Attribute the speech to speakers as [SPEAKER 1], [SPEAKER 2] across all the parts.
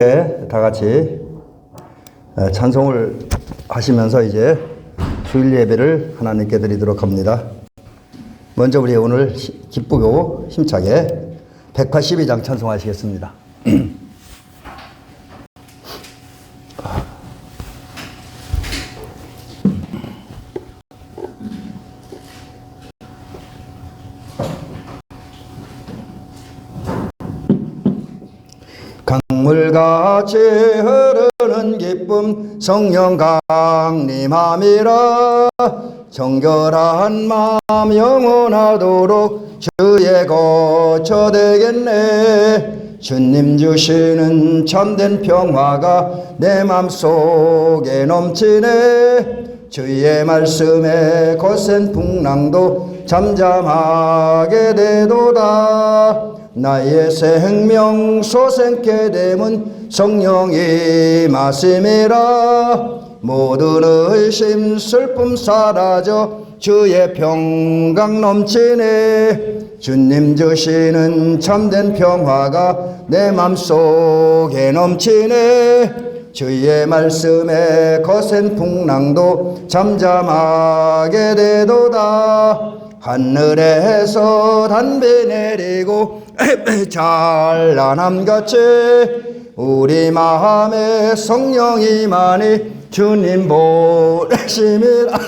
[SPEAKER 1] 다 같이 찬송을 하시면서 이제 주일 예배를 하나님께 드리도록 합니다. 먼저 우리 오늘 기쁘고 힘차게 182장 찬송하시겠습니다. 강물같이 흐르는 기쁨 성령 강림함이라. 정결한 마음 영원하도록 주의 거처 되겠네. 주님 주시는 참된 평화가 내 맘속에 넘치네. 주의 말씀에 거센 풍랑도 잠잠하게 되도다. 나의 생명 소생케 됨은 성령이 말씀이라. 모든 의심 슬픔 사라져 주의 평강 넘치네. 주님 주시는 참된 평화가 내 맘속에 넘치네. 주의 말씀에 거센 풍랑도 잠잠하게 되도다. 하늘에서 담비 내리고 찬란함같이 우리 마음에 성령이 많이 주님 보내심이라.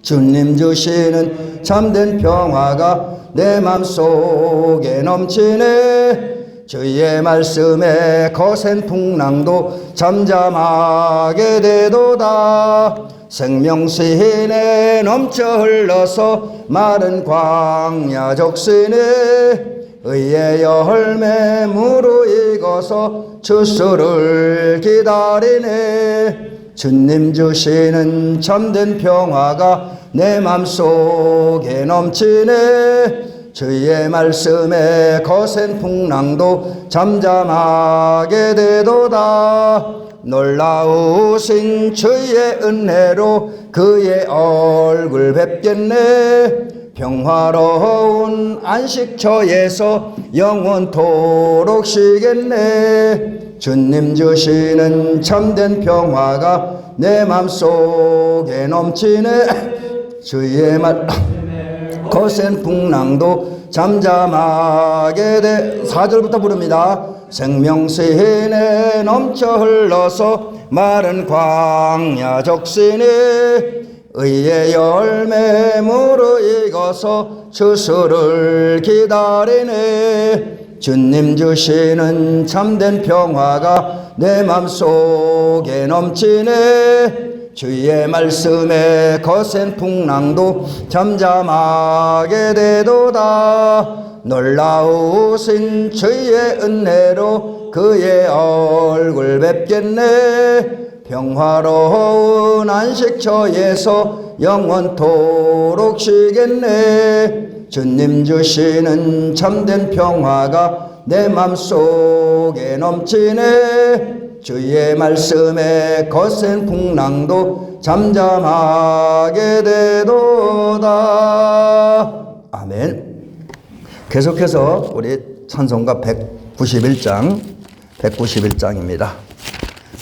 [SPEAKER 1] 주님 주시는 참된 평화가 내 맘속에 넘치네. 주의 말씀에 거센 풍랑도 잠잠하게 되도다. 생명신에 넘쳐 흘러서 마른 광야 적시네. 의의 열매 무르익어서 추수를 기다리네. 주님 주시는 참된 평화가 내 맘속에 넘치네. 주의 말씀에 거센 풍랑도 잠잠하게 되도다. 놀라우신 주의 은혜로 그의 얼굴 뵙겠네. 평화로운 안식처에서 영원토록 쉬겠네. 주님 주시는 참된 평화가 내 맘속에 넘치네. 주의 말 거센 풍랑도 잠잠하게 돼. 4절부터 부릅니다. 생명신에 넘쳐 흘러서 마른 광야 적시네. 의의 열매 무르익어서 추수를 기다리네. 주님 주시는 참된 평화가 내 맘속에 넘치네. 주의 말씀에 거센 풍랑도 잠잠하게 되도다. 놀라우신 주의 은혜로 그의 얼굴 뵙겠네. 평화로운 안식처에서 영원토록 쉬겠네. 주님 주시는 참된 평화가 내 맘속에 넘치네. 주의 말씀에 거센 풍랑도 잠잠하게 되도다. 아멘. 계속해서 우리 찬송가 191장입니다.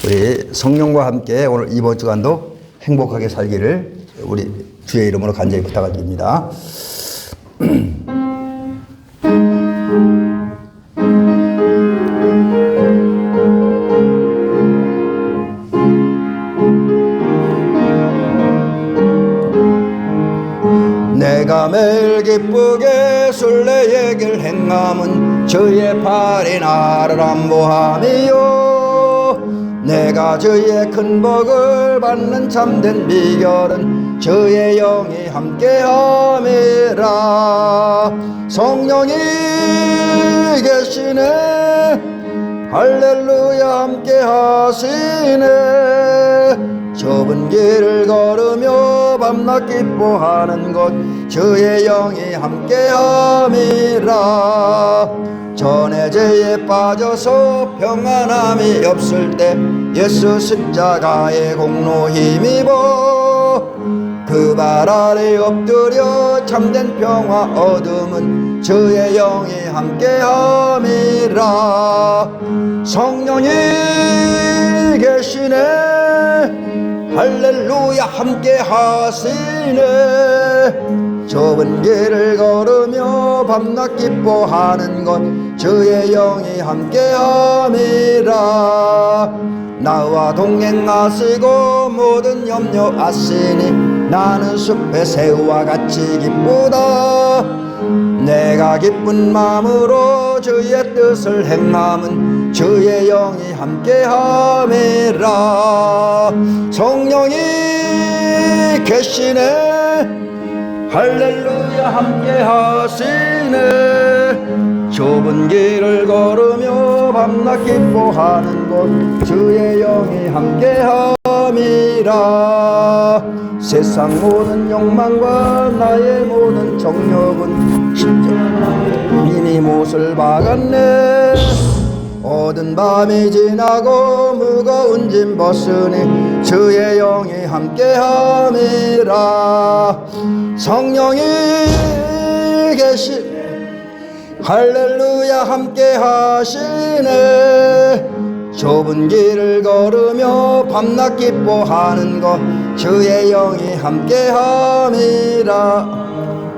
[SPEAKER 1] 우리 성령과 함께 오늘 이번 주간도 행복하게 살기를 우리 주의 이름으로 간절히 부탁드립니다. 내가 매일 기쁘게 순례의 길 행함은 주의 팔이 나를 안보함이요. 내가 주의 큰 복을 받는 참된 비결은 주의 영이 함께함이라. 성령이 계시네. 할렐루야 함께하시네. 좁은 길을 걸으며 밤낮 기뻐하는 곳 주의 영이 함께함이라. 전에 죄에 빠져서 평안함이 없을 때 예수 십자가의 공로 힘입어 그 발 아래 엎드려 참된 평화 얻음은 주의 영이 함께함이라. 성령이 계시네. 할렐루야 함께 하시네. 좁은 길을 걸으며 밤낮 기뻐하는 것 주의 영이 함께함이라. 나와 동행하시고 모든 염려 아시니 나는 숲의 새우와 같이 기쁘다. 내가 기쁜 마음으로 주의 뜻을 행함은 주의 영이 함께함이라. 성령이 계시네. 할렐루야 함께 하시네. 좁은 길을 걸으며 밤낮 기뻐하는 곳 주의 영이 함께함이라. 세상 모든 욕망과 나의 모든 정욕은 이미 못을 박았네. 모든 밤이 지나고 무거운 짐 벗으니 주의 영이 함께함이라. 성령이 계시 할렐루야 함께 하시네. 좁은 길을 걸으며 밤낮 기뻐하는 것 주의 영이 함께함이라.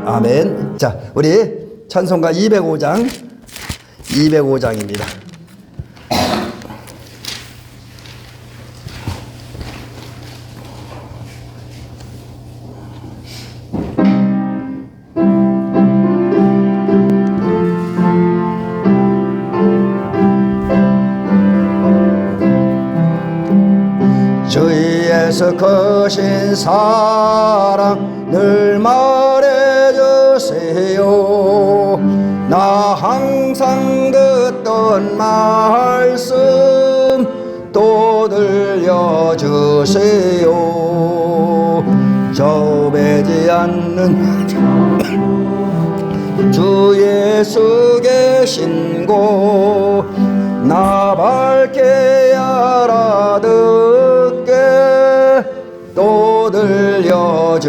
[SPEAKER 1] 아멘. 자, 우리 찬송가 205장입니다. 주 예수 크신 사랑 늘 말해주세요. 나 항상 듣던 말씀 또 들려주세요. 저배지 않는 주 예수 계신 곳 나 밝게 알아듣게 또 들려주세요.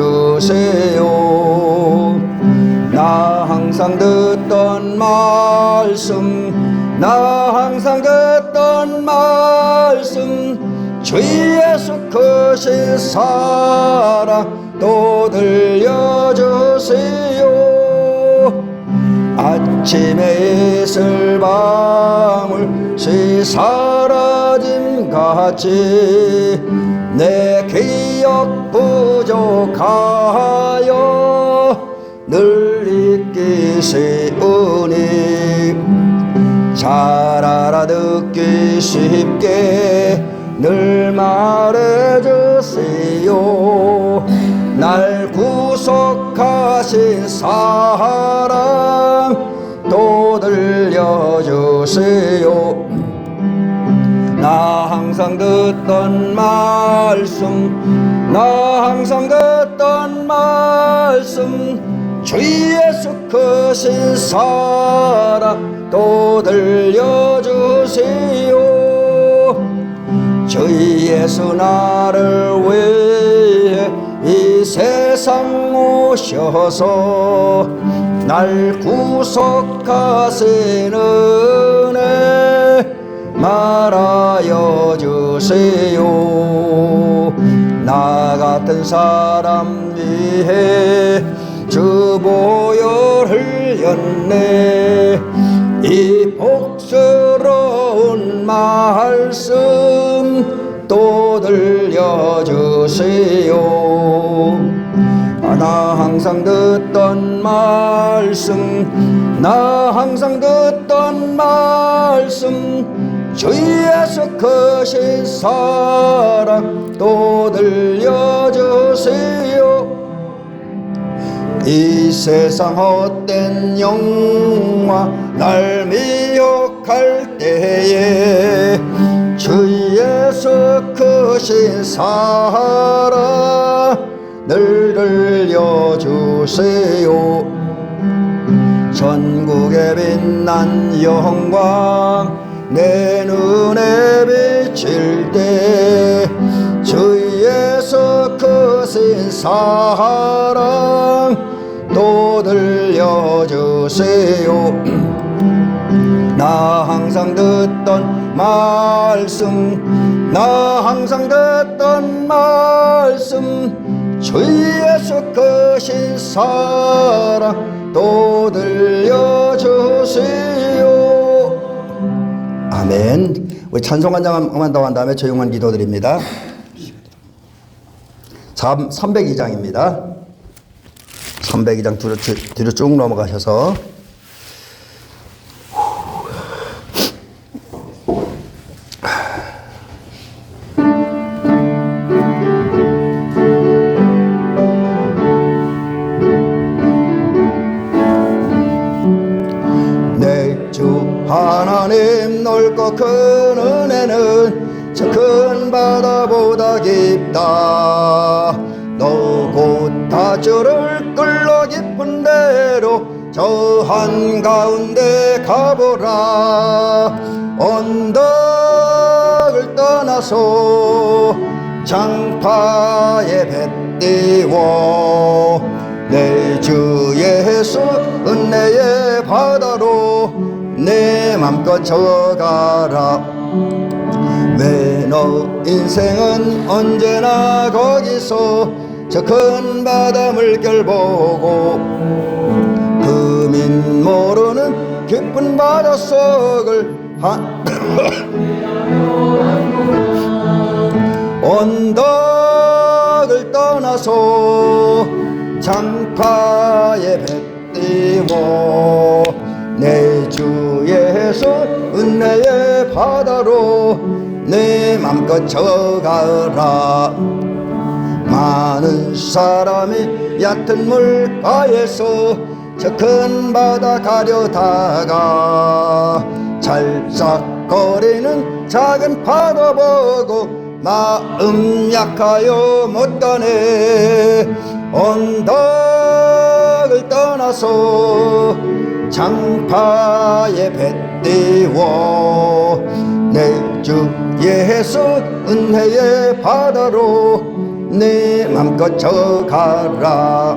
[SPEAKER 1] 나 항상 듣던 말씀 나 항상 듣던 말씀 주 예수 크신 사랑 또 들려주세요. 아침에 이슬방울이 사라짐같이 내 기억 부족하여 늘 잊기시우니 잘 알아듣기 쉽게 늘 말해주세요. 날 구속하신 사랑 또 들려주세요. 나 항상 듣던 말씀 나 항상 듣던 말씀 주 예수 크신 사랑 또 들려주세요. 주 예수 나를 위해 이 세상 오셔서 날 구속하신 은혜 말하여 주세요. 나 같은 사람 위해 주 보혈 흘렸네. 이 복스러운 말씀 또 들려주세요. 나 항상 듣던 말씀 나 항상 듣던 말씀 주 예수 크신 사랑 또 들려주세요. 이 세상 헛된 영화 날 미혹할 때에 주 예수 크신 사랑 늘 들려주세요. 전국에 빛난 영광 내 눈에 비칠 때 주 예수 크신 사랑 또 들려주세요. 주세요. 나 항상 듣던 말씀, 나 항상 듣던 말씀, 주 예수 크신 사랑 또 들려주세요. 아멘. 우리 찬송 한 장만 더 한 다음에 조용한 기도 드립니다. 302장입니다. 302장 뒤로 쭉 넘어가셔서 내 주 하나님 넓고 큰 은혜는 저 큰 바다보다 깊다. 너 곧 다주를 끌러 깊은 데로 저 한가운데 가보라. 언덕을 떠나서 장파에 배 띄워 내 주 예수 은혜의 바다로 내 맘껏 저가라. 왜 너 인생은 언제나 거기서 저 큰 바다 물결 보고 금인 모르는 깊은 바닷속을 언덕을 떠나서 장파에 배 띄워 내 주 예수 은혜의 바다로 내 맘껏 저가라. 많은 사람이 얕은 물가에서 저 큰 바다 가려다가 찰싹거리는 작은 파도 보고 마음 약하여 못 가네. 언덕을 떠나서 장파에 배 띄워 내 주 예수 은혜의 바다로 내 맘껏 저가라.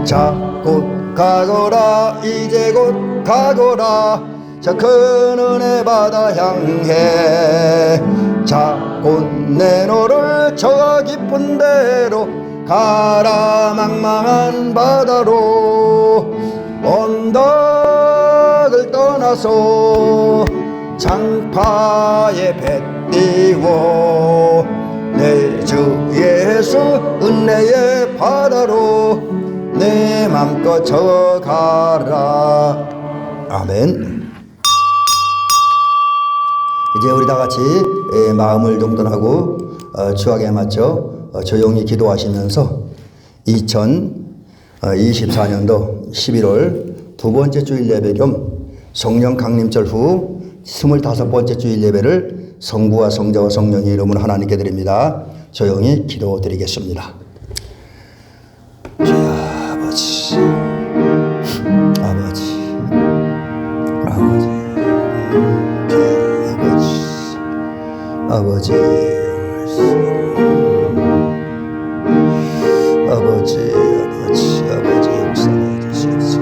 [SPEAKER 1] 자 곧 가거라. 이제 곧 가거라. 저 큰 은혜 바다 향해. 자 곧 내 너를 저 깊은 데로 가라. 망망한 바다로 언덕을 떠나서 장파에 배 띄워 내 주 예수 은혜의 바다로 내 맘껏 저가라. 아멘. 이제 우리 다 같이 마음을 정돈하고 주하게 맞춰 조용히 기도하시면서 2024년도 11월 두 번째 주일 예배 겸 성령 강림절 후 25번째 주일 예배를 성부와 성자와 성령의 이름으로 하나님께 드립니다. 조용히 기도 드리겠습니다. 주여 아버지, 아버지, 아버지, 아버지, 아버지, 아버지 역사해 주시옵소서.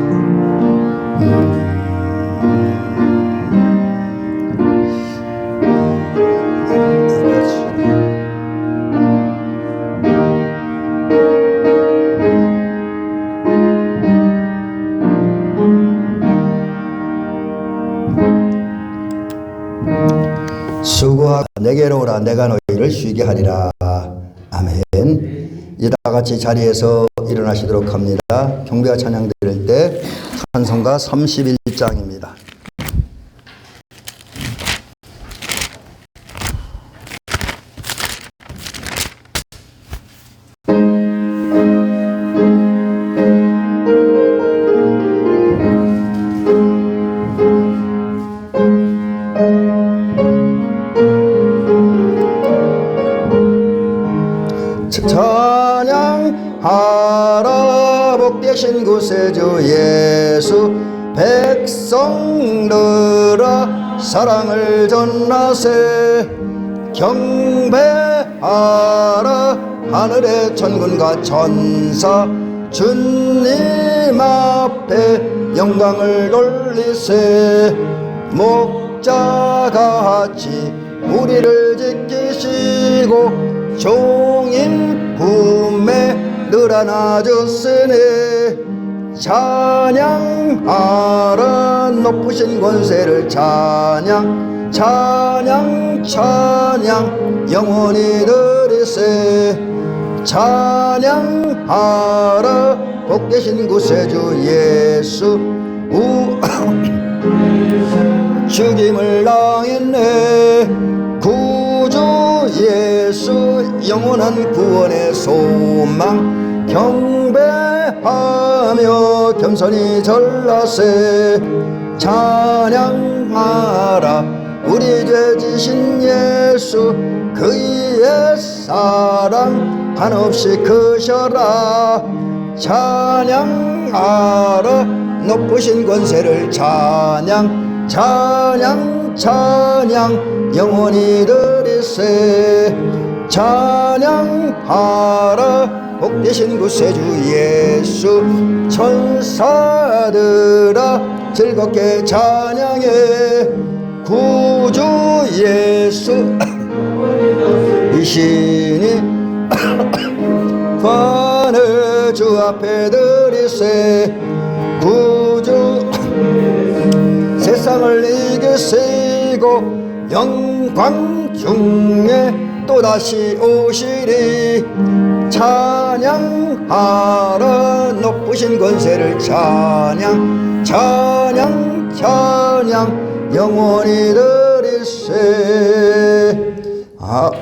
[SPEAKER 1] 수고하고 내게로 오라. 내가 너희를 쉬게 하리라. 아멘. 이제 다 같이 자리에서 일어나시도록 합니다. 경배와 찬양 드릴 때 찬송가 31장입니다. 찬양하라. 복되신 구세주 예수. 백성들아 사랑을 전하세. 경배하라. 하늘의 천군과 천사 주님 앞에 영광을 돌리세. 목자같이 우리를 지키시고 종인 품에 늘 안아주시네. 찬양하라 높으신 권세를 찬양 찬양 찬양 영원히 드리세. 찬양하라 복되신 구세주 예수 죽임을 당했네. 구주 예수 영원한 구원의 소망 경배하며 겸손히 전라세. 찬양하라 우리 죄 지신 예수 그의 사랑 한없이 크셔라. 찬양하라 높으신 권세를 찬양 찬양 찬양 영원히 드리세. 찬양하라 복되신 구세주 예수 천사들아 즐겁게 찬양해. 구주 예수 이 신이 관을 주 앞에 드리세. 구주 세상을 이기시고 영광 중에 또다시 오시리. 찬양하라 높으신 권세를 찬양 찬양 찬양 영원히 드리세.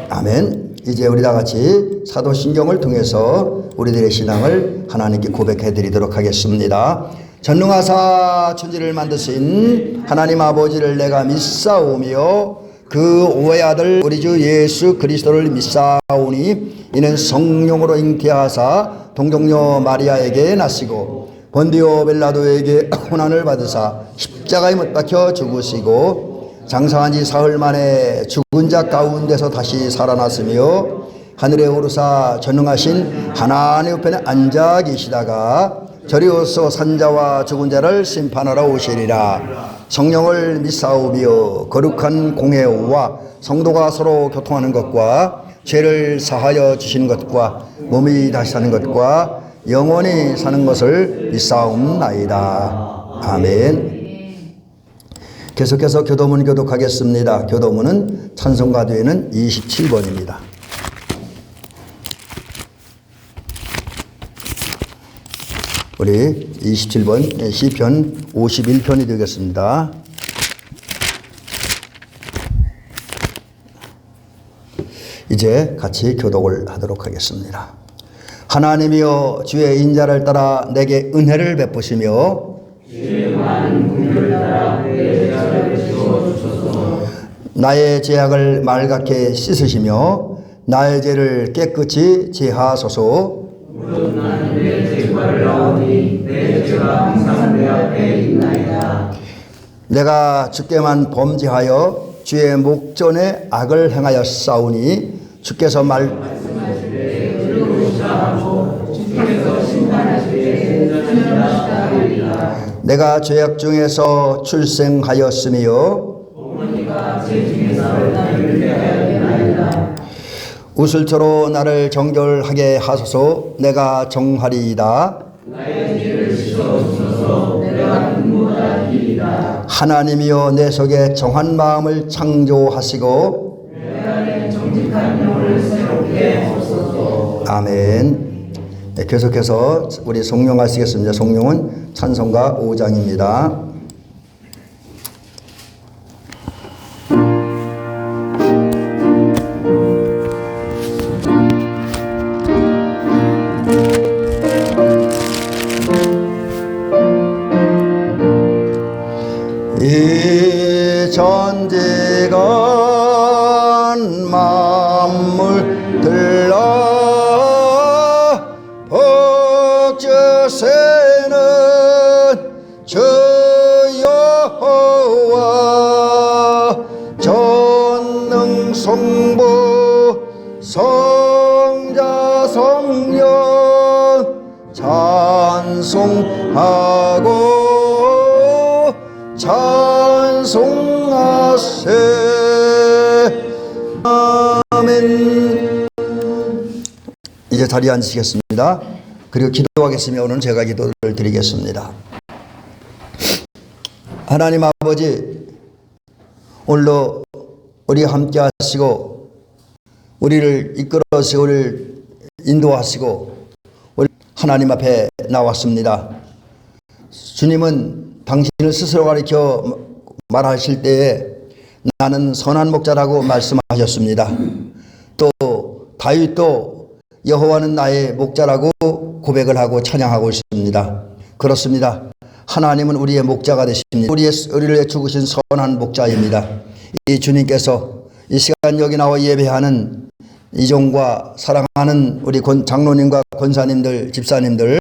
[SPEAKER 1] 아멘. 이제 우리 다 같이 사도신경을 통해서 우리들의 신앙을 하나님께 고백해 드리도록 하겠습니다. 전능하사 천지를 만드신 하나님 아버지를 내가 믿사오며 그 오해아들 우리 주 예수 그리스도를 믿사오니 이는 성령으로 잉태하사 동정녀 마리아에게 나시고 본디오 빌라도에게 고난을 받으사 십자가에 못 박혀 죽으시고 장사한 지 사흘 만에 죽은 자 가운데서 다시 살아났으며 하늘에 오르사 전능하신 하나님 우편에 앉아 계시다가 저리오서 산자와 죽은 자를 심판하러 오시리라. 성령을 믿사오며 거룩한 공회와 성도가 서로 교통하는 것과 죄를 사하여 주시는 것과 몸이 다시 사는 것과 영원히 사는 것을 믿사옵나이다. 아멘. 계속해서 교도문 교독하겠습니다. 교도문은 찬송가 뒤에는 27번입니다. 우리 27번 시편 51편이 되겠습니다. 이제 같이 교독을 하도록 하겠습니다. 하나님이여 주의 인자를 따라 내게 은혜를 베푸시며 나의 죄악을 말갛게 씻으시며 나의 죄를 깨끗이 제하소서. 내가 주께만 범죄하여 주의 목전에 악을 행하여 싸우니 주께서 내가 죄악 중에서 출생하였으며 우슬초로 나를 정결하게 하소서. 내가 정하리이다. 하나님이여 내 속에 정한 마음을 창조하시고 아멘. 네, 계속해서 우리 송룡하시겠습니다. 송룡은 찬송가 5장입니다. 이 전지간 만물 들러 복주세는 주 여호와 전능 성부 성자 성령 찬송하고 찬송하세. 아멘. 이제 자리에 앉으시겠습니다. 그리고 기도하겠으며 오늘 제가 기도를 드리겠습니다. 하나님 아버지, 오늘도 우리와 함께 하시고 우리를 이끌어주시고 우리를 인도하시고 우리 하나님 앞에 나왔습니다. 주님은 당신을 스스로 가리켜 말하실 때에 나는 선한 목자라고 말씀하셨습니다. 또 다윗도 여호와는 나의 목자라고 고백을 하고 찬양하고 있습니다. 그렇습니다. 하나님은 우리의 목자가 되십니다. 우리를 죽으신 선한 목자입니다. 이 주님께서 이 시간 여기 나와 예배하는 이종과 사랑하는 우리 장로님과 권사님들, 집사님들,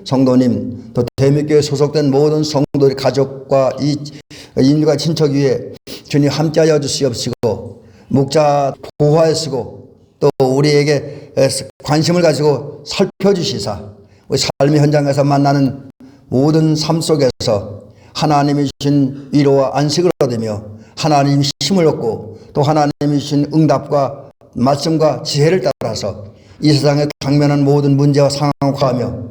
[SPEAKER 1] 성도님, 또 대미교회 소속된 모든 성도들 가족과 이 인류가 친척 위에 주님 함께하여 주시옵시고 목자 보호하시고 또 우리에게 관심을 가지고 살펴주시사 우리 삶의 현장에서 만나는 모든 삶 속에서 하나님이 주신 위로와 안식을 얻으며 하나님이 힘을 얻고 또 하나님이 주신 응답과 말씀과 지혜를 따라서 이 세상에 당면한 모든 문제와 상황을 과하며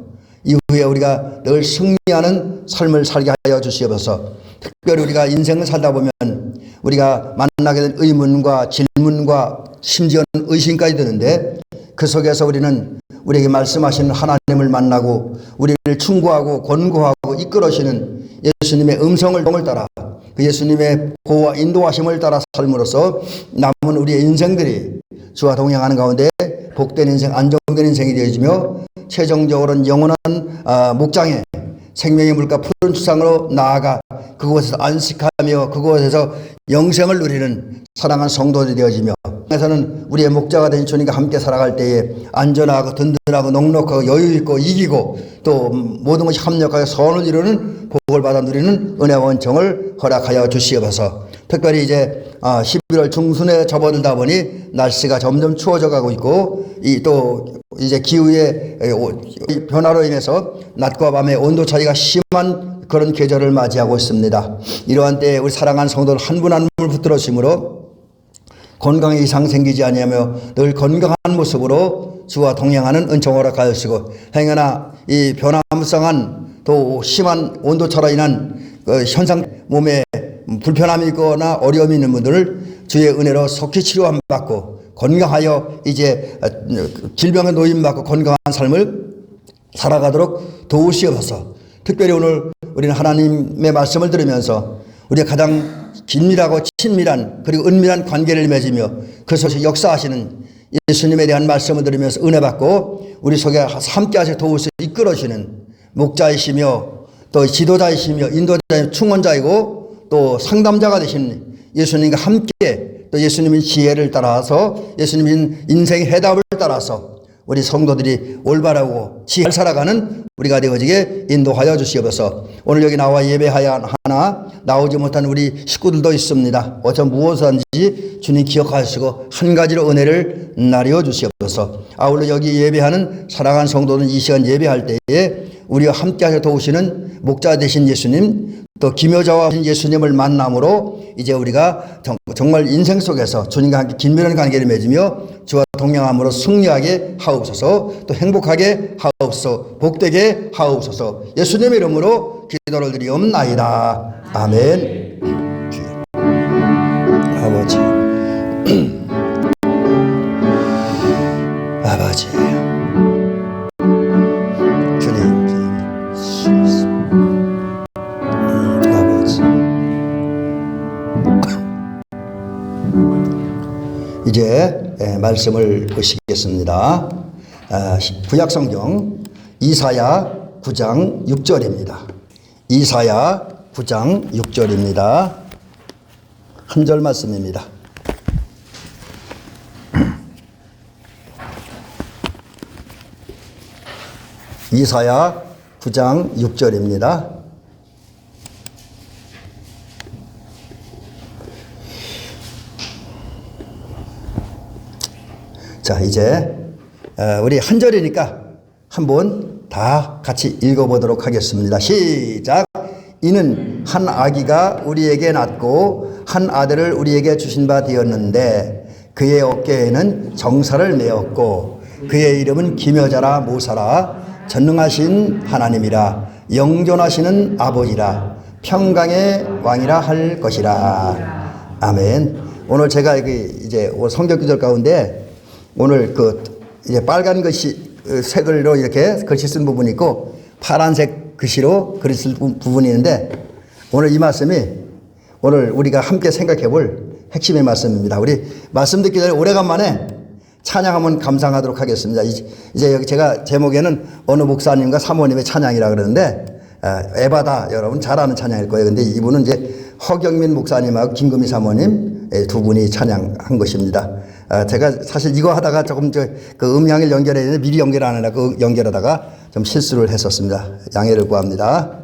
[SPEAKER 1] 이후에 우리가 늘 승리하는 삶을 살게 하여 주시옵소서. 특별히 우리가 인생을 살다 보면 우리가 만나게 된 의문과 질문과 심지어는 의심까지 드는데 그 속에서 우리는 우리에게 말씀하시는 하나님을 만나고 우리를 충고하고 권고하고 이끌어주시는 예수님의 음성을 따라 그 예수님의 보호와 인도하심을 따라 삶으로써 남은 우리의 인생들이 주와 동행하는 가운데 복된 인생, 안정된 인생이 되어지며 최종적으로는 영원한 목장에 생명의 물가 푸른 추상으로 나아가 그곳에서 안식하며 그곳에서 영생을 누리는 사랑하는 성도들이 되어지며 에서는 우리의 목자가 된 주님과 함께 살아갈 때에 안전하고 든든하고 넉넉하고 여유있고 이기고 또 모든 것이 합력하여 선을 이루는 복을 받아 누리는 은혜와 원청을 허락하여 주시옵소서. 특별히 이제 11월 중순에 접어들다 보니 날씨가 점점 추워져 가고 있고 또 이제 기후의 변화로 인해서 낮과 밤의 온도 차이가 심한 그런 계절을 맞이하고 있습니다. 이러한 때에 우리 사랑하는 성도들 한 분 한 분을 붙들어 주심으로 건강에 이상 생기지 아니하며 늘 건강한 모습으로 주와 동행하는 은총 허락하였으고 행여나 이 변화무쌍한 또 심한 온도차로 인한 현상 몸에 불편함이 있거나 어려움이 있는 분들을 주의 은혜로 속히 치료함 받고 건강하여 이제 질병에 노임받고 건강한 삶을 살아가도록 도우시옵소서. 특별히 오늘 우리는 하나님의 말씀을 들으면서 우리가 가장 긴밀하고 친밀한 그리고 은밀한 관계를 맺으며 그 속에서 역사하시는 예수님에 대한 말씀을 들으면서 은혜 받고 우리 속에 함께 하셔 도우시 이끌어주시는 목자이시며 또 지도자이시며 인도자이며 충원자이고 또 상담자가 되신 예수님과 함께 또 예수님의 지혜를 따라서 예수님의 인생의 해답을 따라서 우리 성도들이 올바르고 잘 살아가는 우리가 되어지게 인도하여 주시옵소서. 오늘 여기 나와 예배하여 하나 나오지 못한 우리 식구들도 있습니다. 어쩜 무엇인지 주님 기억하시고 한 가지로 은혜를 나뉘어 주시옵소서. 아울러 여기 예배하는 사랑하는 성도는 이 시간 예배할 때에 우리와 함께하여 도우시는 목자 되신 예수님 또 기묘자와 예수님을 만남으로 이제 우리가 정말 인생 속에서 주님과 함께 긴밀한 관계를 맺으며 주와 동행함으로 승리하게 하옵소서. 또 행복하게 하옵소서. 복되게 하옵소서. 예수님의 이름으로 기도를 드리옵나이다. 아멘. 아버지 아버지 이제 말씀을 보시겠습니다. 구약성경 이사야 9장 6절입니다. 이사야 9장 6절입니다. 한 절 말씀입니다. 이사야 9장 6절입니다. 자, 이제 우리 한 절이니까 한번 다 같이 읽어보도록 하겠습니다. 시작. 이는 한 아기가 우리에게 낳고 한 아들을 우리에게 주신 바 되었는데 그의 어깨에는 정사를 메었고 그의 이름은 기묘자라 모사라 전능하신 하나님이라 영존하시는 아버지라 평강의 왕이라 할 것이라. 아멘. 오늘 제가 이제 성경 구절 가운데 오늘 이제 빨간 글씨 색으로 이렇게 글씨 쓴 부분이 있고 파란색 글씨로 글씨 쓴 부분이 있는데 오늘 이 말씀이 오늘 우리가 함께 생각해 볼 핵심의 말씀입니다. 우리 말씀 듣기 전에 오래간만에 찬양 한번 감상하도록 하겠습니다. 이제 여기 제가 제목에는 어느 목사님과 사모님의 찬양이라 그러는데 에바다 여러분 잘 아는 찬양일 거예요. 근데 이분은 이제 허경민 목사님하고 김금희 사모님 두 분이 찬양한 것입니다. 제가 사실 이거 하다가 조금 그 음향을 연결해야 되는데 미리 연결 안 하려고 연결하다가 좀 실수를 했었습니다. 양해를 구합니다.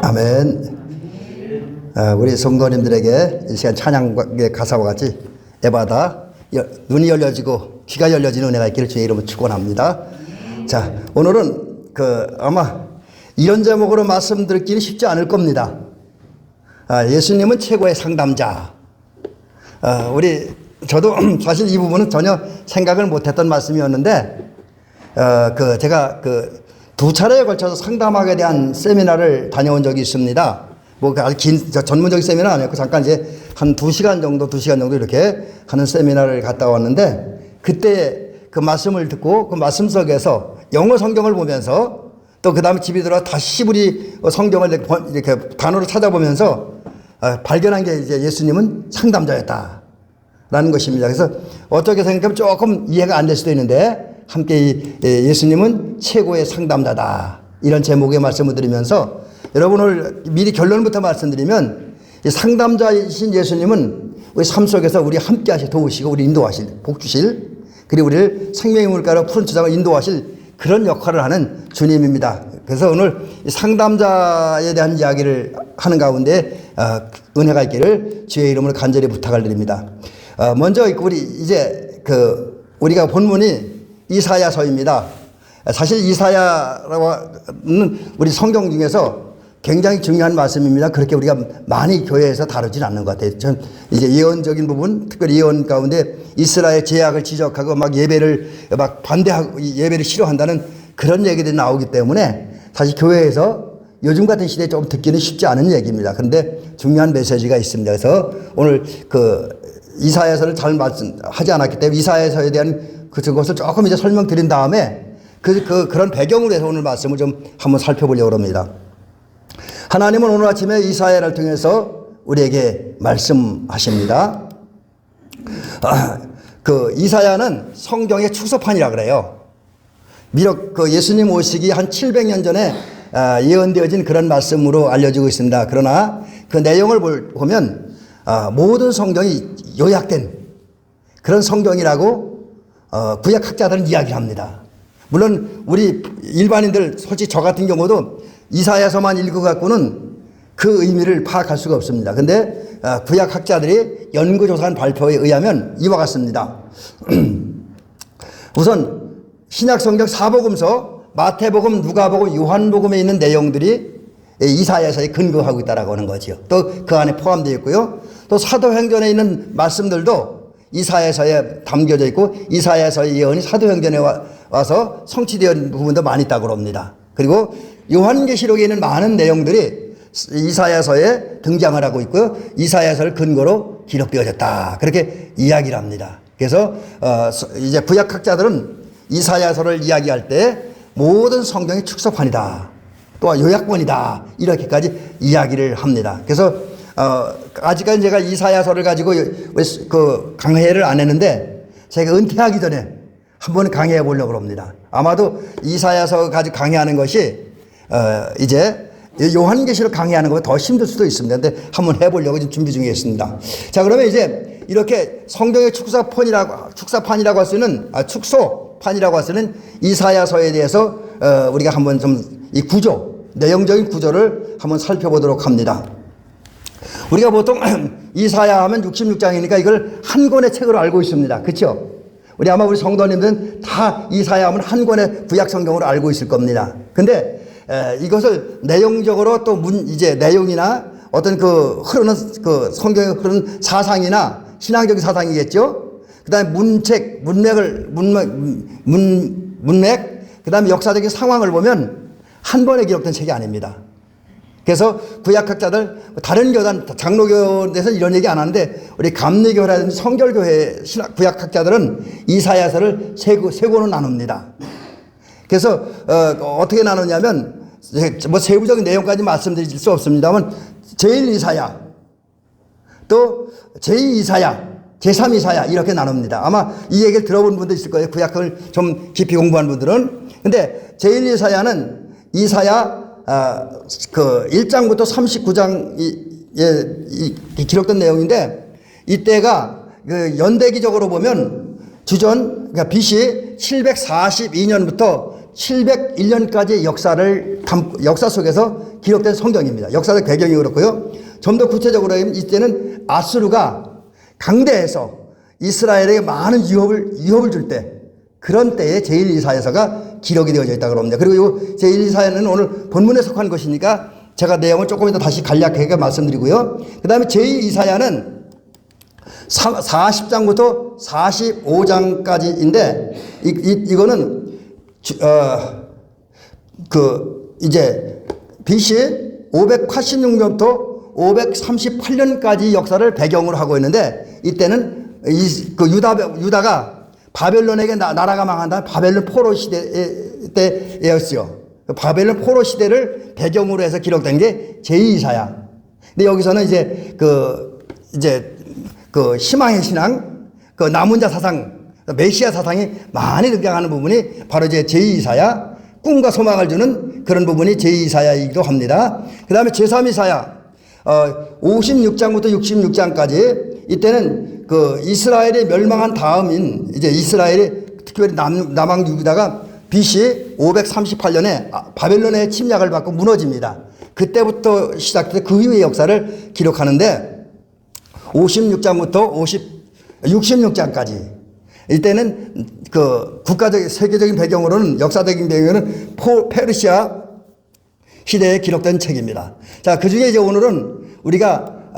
[SPEAKER 1] 아멘. 우리 성도님들에게 이 시간 찬양의 가사와 같이 에바다 눈이 열려지고 귀가 열려지는 은혜가 있기를 주의 이름으로 축원합니다. 자, 오늘은 아마 이런 제목으로 말씀드리기는 쉽지 않을 겁니다. 예수님은 최고의 상담자. 저도 사실 이 부분은 전혀 생각을 못했던 말씀이었는데, 제가 두 차례에 걸쳐서 상담학에 대한 세미나를 다녀온 적이 있습니다. 아주 긴, 전문적인 세미나는 아니었고, 잠깐 이제 한 2시간 정도 이렇게 하는 세미나를 갔다 왔는데, 그때 그 말씀을 듣고 그 말씀 속에서 영어 성경을 보면서 또 그 다음에 집에 들어와 다시 우리 성경을 이렇게 단어로 찾아보면서 발견한 게 이제 예수님은 상담자였다. 라는 것입니다. 그래서 어떻게 생각하면 조금 이해가 안 될 수도 있는데 함께 예수님은 최고의 상담자다. 이런 제목의 말씀을 드리면서 여러분 오늘 미리 결론부터 말씀드리면 상담자이신 예수님은 우리 삶 속에서 우리 함께 도우시고 우리 인도하실, 복 주실 그리고 우리를 생명의 물가로 푸른 주장을 인도하실 그런 역할을 하는 주님입니다. 그래서 오늘 상담자에 대한 이야기를 하는 가운데 은혜가 있기를 주의 이름으로 간절히 부탁을 드립니다. 먼저 우리 이제 우리가 본문이 이사야서입니다. 사실 이사야라고 하는 우리 성경 중에서 굉장히 중요한 말씀입니다. 그렇게 우리가 많이 교회에서 다루진 않는 것 같아요. 전 이제 예언적인 부분, 특별히 예언 가운데 이스라엘 제약을 지적하고 막 예배를 막 반대하고 예배를 싫어한다는 그런 얘기들이 나오기 때문에 사실 교회에서 요즘 같은 시대에 좀 듣기는 쉽지 않은 얘기입니다. 그런데 중요한 메시지가 있습니다. 그래서 오늘 이사야서를 잘 말씀하지 않았기 때문에 이사야서에 대한 그것을 조금 이제 설명드린 다음에 그런 배경으로 해서 오늘 말씀을 좀 한번 살펴보려고 합니다. 하나님은 오늘 아침에 이사야를 통해서 우리에게 말씀하십니다. 이사야는 성경의 축소판이라 그래요. 비록 예수님 오시기 한 700년 전에 예언되어진 그런 말씀으로 알려지고 있습니다. 그러나 그 내용을 보면 모든 성경이 요약된 그런 성경이라고 구약학자들은 이야기를 합니다. 물론 우리 일반인들 솔직히 저 같은 경우도 이사야서만 읽어갖고는 그 의미를 파악할 수가 없습니다. 그런데 구약학자들이 연구조사한 발표에 의하면 이와 같습니다. 우선 신약성경 사복음서 마태복음, 누가복음, 요한복음에 있는 내용들이 이사야서에 근거하고 있다라고 하는 거죠. 또 그 안에 포함되어 있고요. 또 사도행전에 있는 말씀들도 이사야서에 담겨져 있고 이사야서의 예언이 사도행전에 와서 성취되는 부분도 많이 있다고 합니다. 그리고 요한계시록에 있는 많은 내용들이 이사야서에 등장을 하고 있고요. 이사야서를 근거로 기록되어졌다. 그렇게 이야기를 합니다. 그래서 이제 구약학자들은 이사야서를 이야기할 때 모든 성경이 축소판이다. 또 요약본이다. 이렇게까지 이야기를 합니다. 그래서 아직까지 제가 이사야서를 가지고 강해를 안 했는데 제가 은퇴하기 전에 한번 강해해 보려고 합니다. 아마도 이사야서 가지고 강해하는 것이 이제 요한계시록 강해하는 것보다 더 힘들 수도 있습니다. 근데 한번 해보려고 지금 준비 중에 있습니다. 자, 그러면 이제 이렇게 성경의 축소판이라고 할 수 있는 축소판이라고 할 수 있는 이사야서에 대해서 우리가 한번 좀 이 내용적인 구조를 한번 살펴보도록 합니다. 우리가 보통 이사야 하면 66장이니까 이걸 한 권의 책으로 알고 있습니다. 그렇죠? 우리 성도님들은 다 이사야 하면 한 권의 구약 성경으로 알고 있을 겁니다. 근데 이것을 내용적으로 또 이제 내용이나 어떤 흐르는 성경에 흐르는 사상이나 신앙적인 사상이겠죠. 그다음에 문맥, 그다음에 역사적인 상황을 보면 한 번에 기록된 책이 아닙니다. 그래서 구약학자들 다른 교단 장로교에서는 이런 얘기 안 하는데 우리 감리교라든지 성결교회 구약학자들은 이사야서를 세 권으로 나눕니다. 그래서 어떻게 나누냐면 세부적인 내용까지 말씀드릴 수 없습니다만 제1이사야 또 제2이사야 제3이사야 이렇게 나눕니다. 아마 이 얘기를 들어본 분도 있을 거예요. 구약을 좀 깊이 공부한 분들은. 근데 제1이사야는 이사야 1장부터 39장에 기록된 내용인데 이때가 연대기적으로 보면 주전 그러니까 BC 742년부터 701년까지의 역사 속에서 기록된 성경입니다. 역사적 배경이 그렇고요. 좀 더 구체적으로 하면 이때는 아수르가 강대해서 이스라엘에게 많은 위협을 줄 때 그런 때에 제1이사야서가 기록이 되어져 있다고 합니다. 그리고 이 제1이사야는 오늘 본문에 속한 것이니까 제가 내용을 조금 더 다시 간략하게 말씀드리고요. 그 다음에 제2이사야는 40장부터 45장까지인데 이거는 이제 BC 586년부터 538년까지 역사를 배경으로 하고 있는데 이때는 유다가 바벨론에게 나라가 망한 다음 바벨론 포로 시대 때였어요. 바벨론 포로 시대를 배경으로 해서 기록된 게 제2이사야. 근데 여기서는 이제 희망의 신앙, 남은 자 사상, 메시아 사상이 많이 등장하는 부분이 바로 이제 제2이사야, 꿈과 소망을 주는 그런 부분이 제2이사야이기도 합니다. 그 다음에 제3이사야, 56장부터 66장까지 이때는 이스라엘이 멸망한 다음인 이제 이스라엘이 특별히 남왕 유다가 BC 538년에 바벨론의 침략을 받고 무너집니다. 그때부터 시작해서 그 이후의 역사를 기록하는데 56장부터 66장까지 이때는 그 국가적 세계적인 배경으로는 역사적인 배경으로는 페르시아 시대에 기록된 책입니다. 자, 그 중에 이제 오늘은 우리가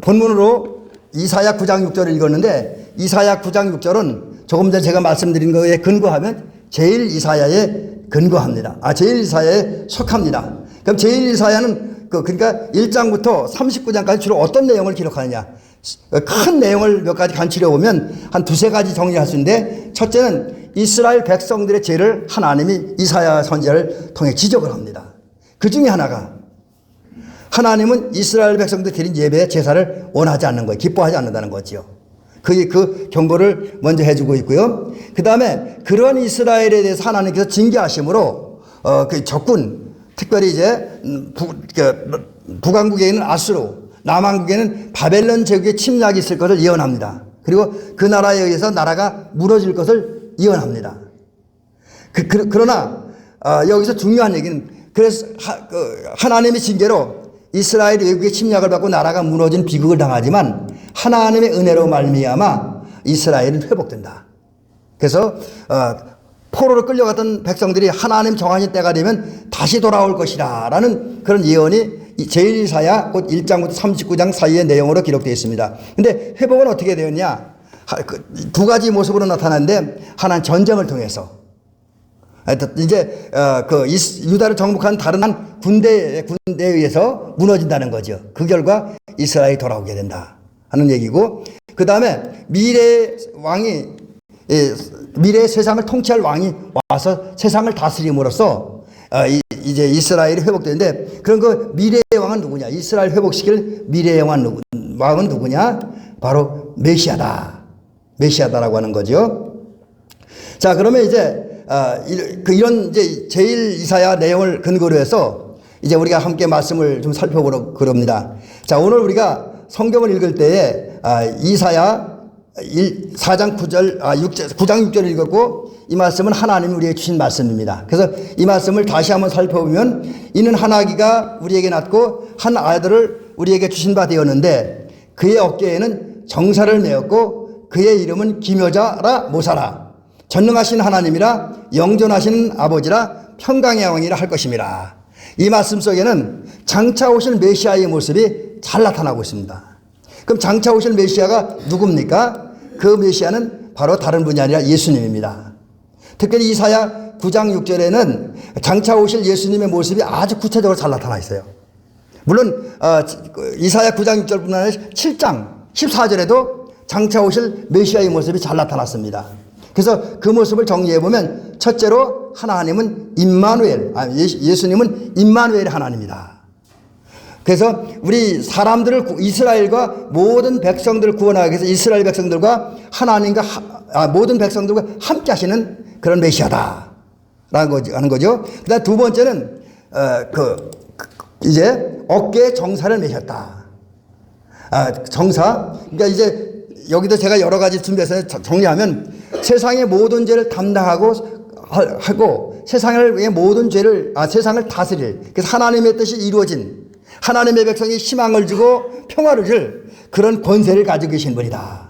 [SPEAKER 1] 본문으로 이사야 9장 6절을 읽었는데 이사야 9장 6절은 조금 전에 제가 말씀드린 거에 근거하면 제일 이사야에 근거합니다. 제일 이사야에 속합니다. 그럼 제일 이사야는 그러니까 1장부터 39장까지 주로 어떤 내용을 기록하느냐. 큰 내용을 몇 가지 간추려 보면 한 두세 가지 정리할 수 있는데 첫째는 이스라엘 백성들의 죄를 하나님이 이사야 선지자를 통해 지적을 합니다. 그 중에 하나가 하나님은 이스라엘 백성들 드린 예배의 제사를 원하지 않는 거예요. 기뻐하지 않는다는 거지요. 그 경고를 먼저 해주고 있고요. 그 다음에 그런 이스라엘에 대해서 하나님께서 징계하심으로 그 적군 특별히 이제 북왕국에 있는 아수르 남왕국에는 바벨론 제국의 침략이 있을 것을 예언합니다. 그리고 그 나라에 의해서 나라가 무너질 것을 예언합니다. 그러나 여기서 중요한 얘기는 그래서 하나님의 징계로 이스라엘 외국의 침략을 받고 나라가 무너진 비극을 당하지만 하나님의 은혜로 말미암아 이스라엘은 회복된다. 그래서 포로로 끌려갔던 백성들이 하나님 정하신 때가 되면 다시 돌아올 것이다 라는 그런 예언이 제1이사야 곧 1장부터 39장 사이의 내용으로 기록되어 있습니다. 근데 회복은 어떻게 되었냐? 두 가지 모습으로 나타나는데 하나는 전쟁을 통해서 이제 유다를 정복한 다른 한 군대에 의해서 무너진다는 거죠. 그 결과 이스라엘이 돌아오게 된다 하는 얘기고, 그 다음에 미래의 세상을 통치할 왕이 와서 세상을 다스림으로써 이제 이스라엘이 회복되는데, 그런 그 미래의 왕은 누구냐? 이스라엘 회복시킬 미래의 왕은 누구냐? 바로 메시아다라고 하는 거죠. 자, 그러면 이제 이런 이제 제일 이사야 내용을 근거로 해서 이제 우리가 함께 말씀을 좀 살펴보려 그럽니다. 자, 오늘 우리가 성경을 읽을 때에 이사야 4장 9절, 9장 6절을 읽었고 이 말씀은 하나님이 우리에게 주신 말씀입니다. 그래서 이 말씀을 다시 한번 살펴보면 이는 한 아기가 우리에게 낳고 한 아들을 우리에게 주신 바 되었는데 그의 어깨에는 정사를 메었고 그의 이름은 기묘자라 모사라 전능하신 하나님이라 영존하시는 아버지라 평강의 왕이라 할 것임이라. 이 말씀 속에는 장차 오실 메시아의 모습이 잘 나타나고 있습니다. 그럼 장차 오실 메시아가 누굽니까? 그 메시아는 바로 다른 분이 아니라 예수님입니다. 특별히 이사야 9장 6절에는 장차 오실 예수님의 모습이 아주 구체적으로 잘 나타나 있어요. 물론 이사야 9장 6절뿐만 아니라 7장 14절에도 장차 오실 메시아의 모습이 잘 나타났습니다. 그래서 그 모습을 정리해보면 첫째로 하나님은 임마누엘, 예수님은 임마누엘의 하나님이다. 그래서 우리 사람들을 이스라엘과 모든 백성들을 구원하기 위해서 이스라엘 백성들과 하나님과 모든 백성들과 함께 하시는 그런 메시아다 라는 거죠. 그다음 두 번째는 이제 어깨에 정사를 매셨다. 정사, 그러니까 이제 여기도 제가 여러 가지 준비해서 정리하면 세상의 모든 죄를 담당하고 세상의 모든 죄를 세상을 다스릴, 그래서 하나님의 뜻이 이루어진 하나님의 백성이 희망을 주고 평화를 줄 그런 권세를 가지고 계신 분이다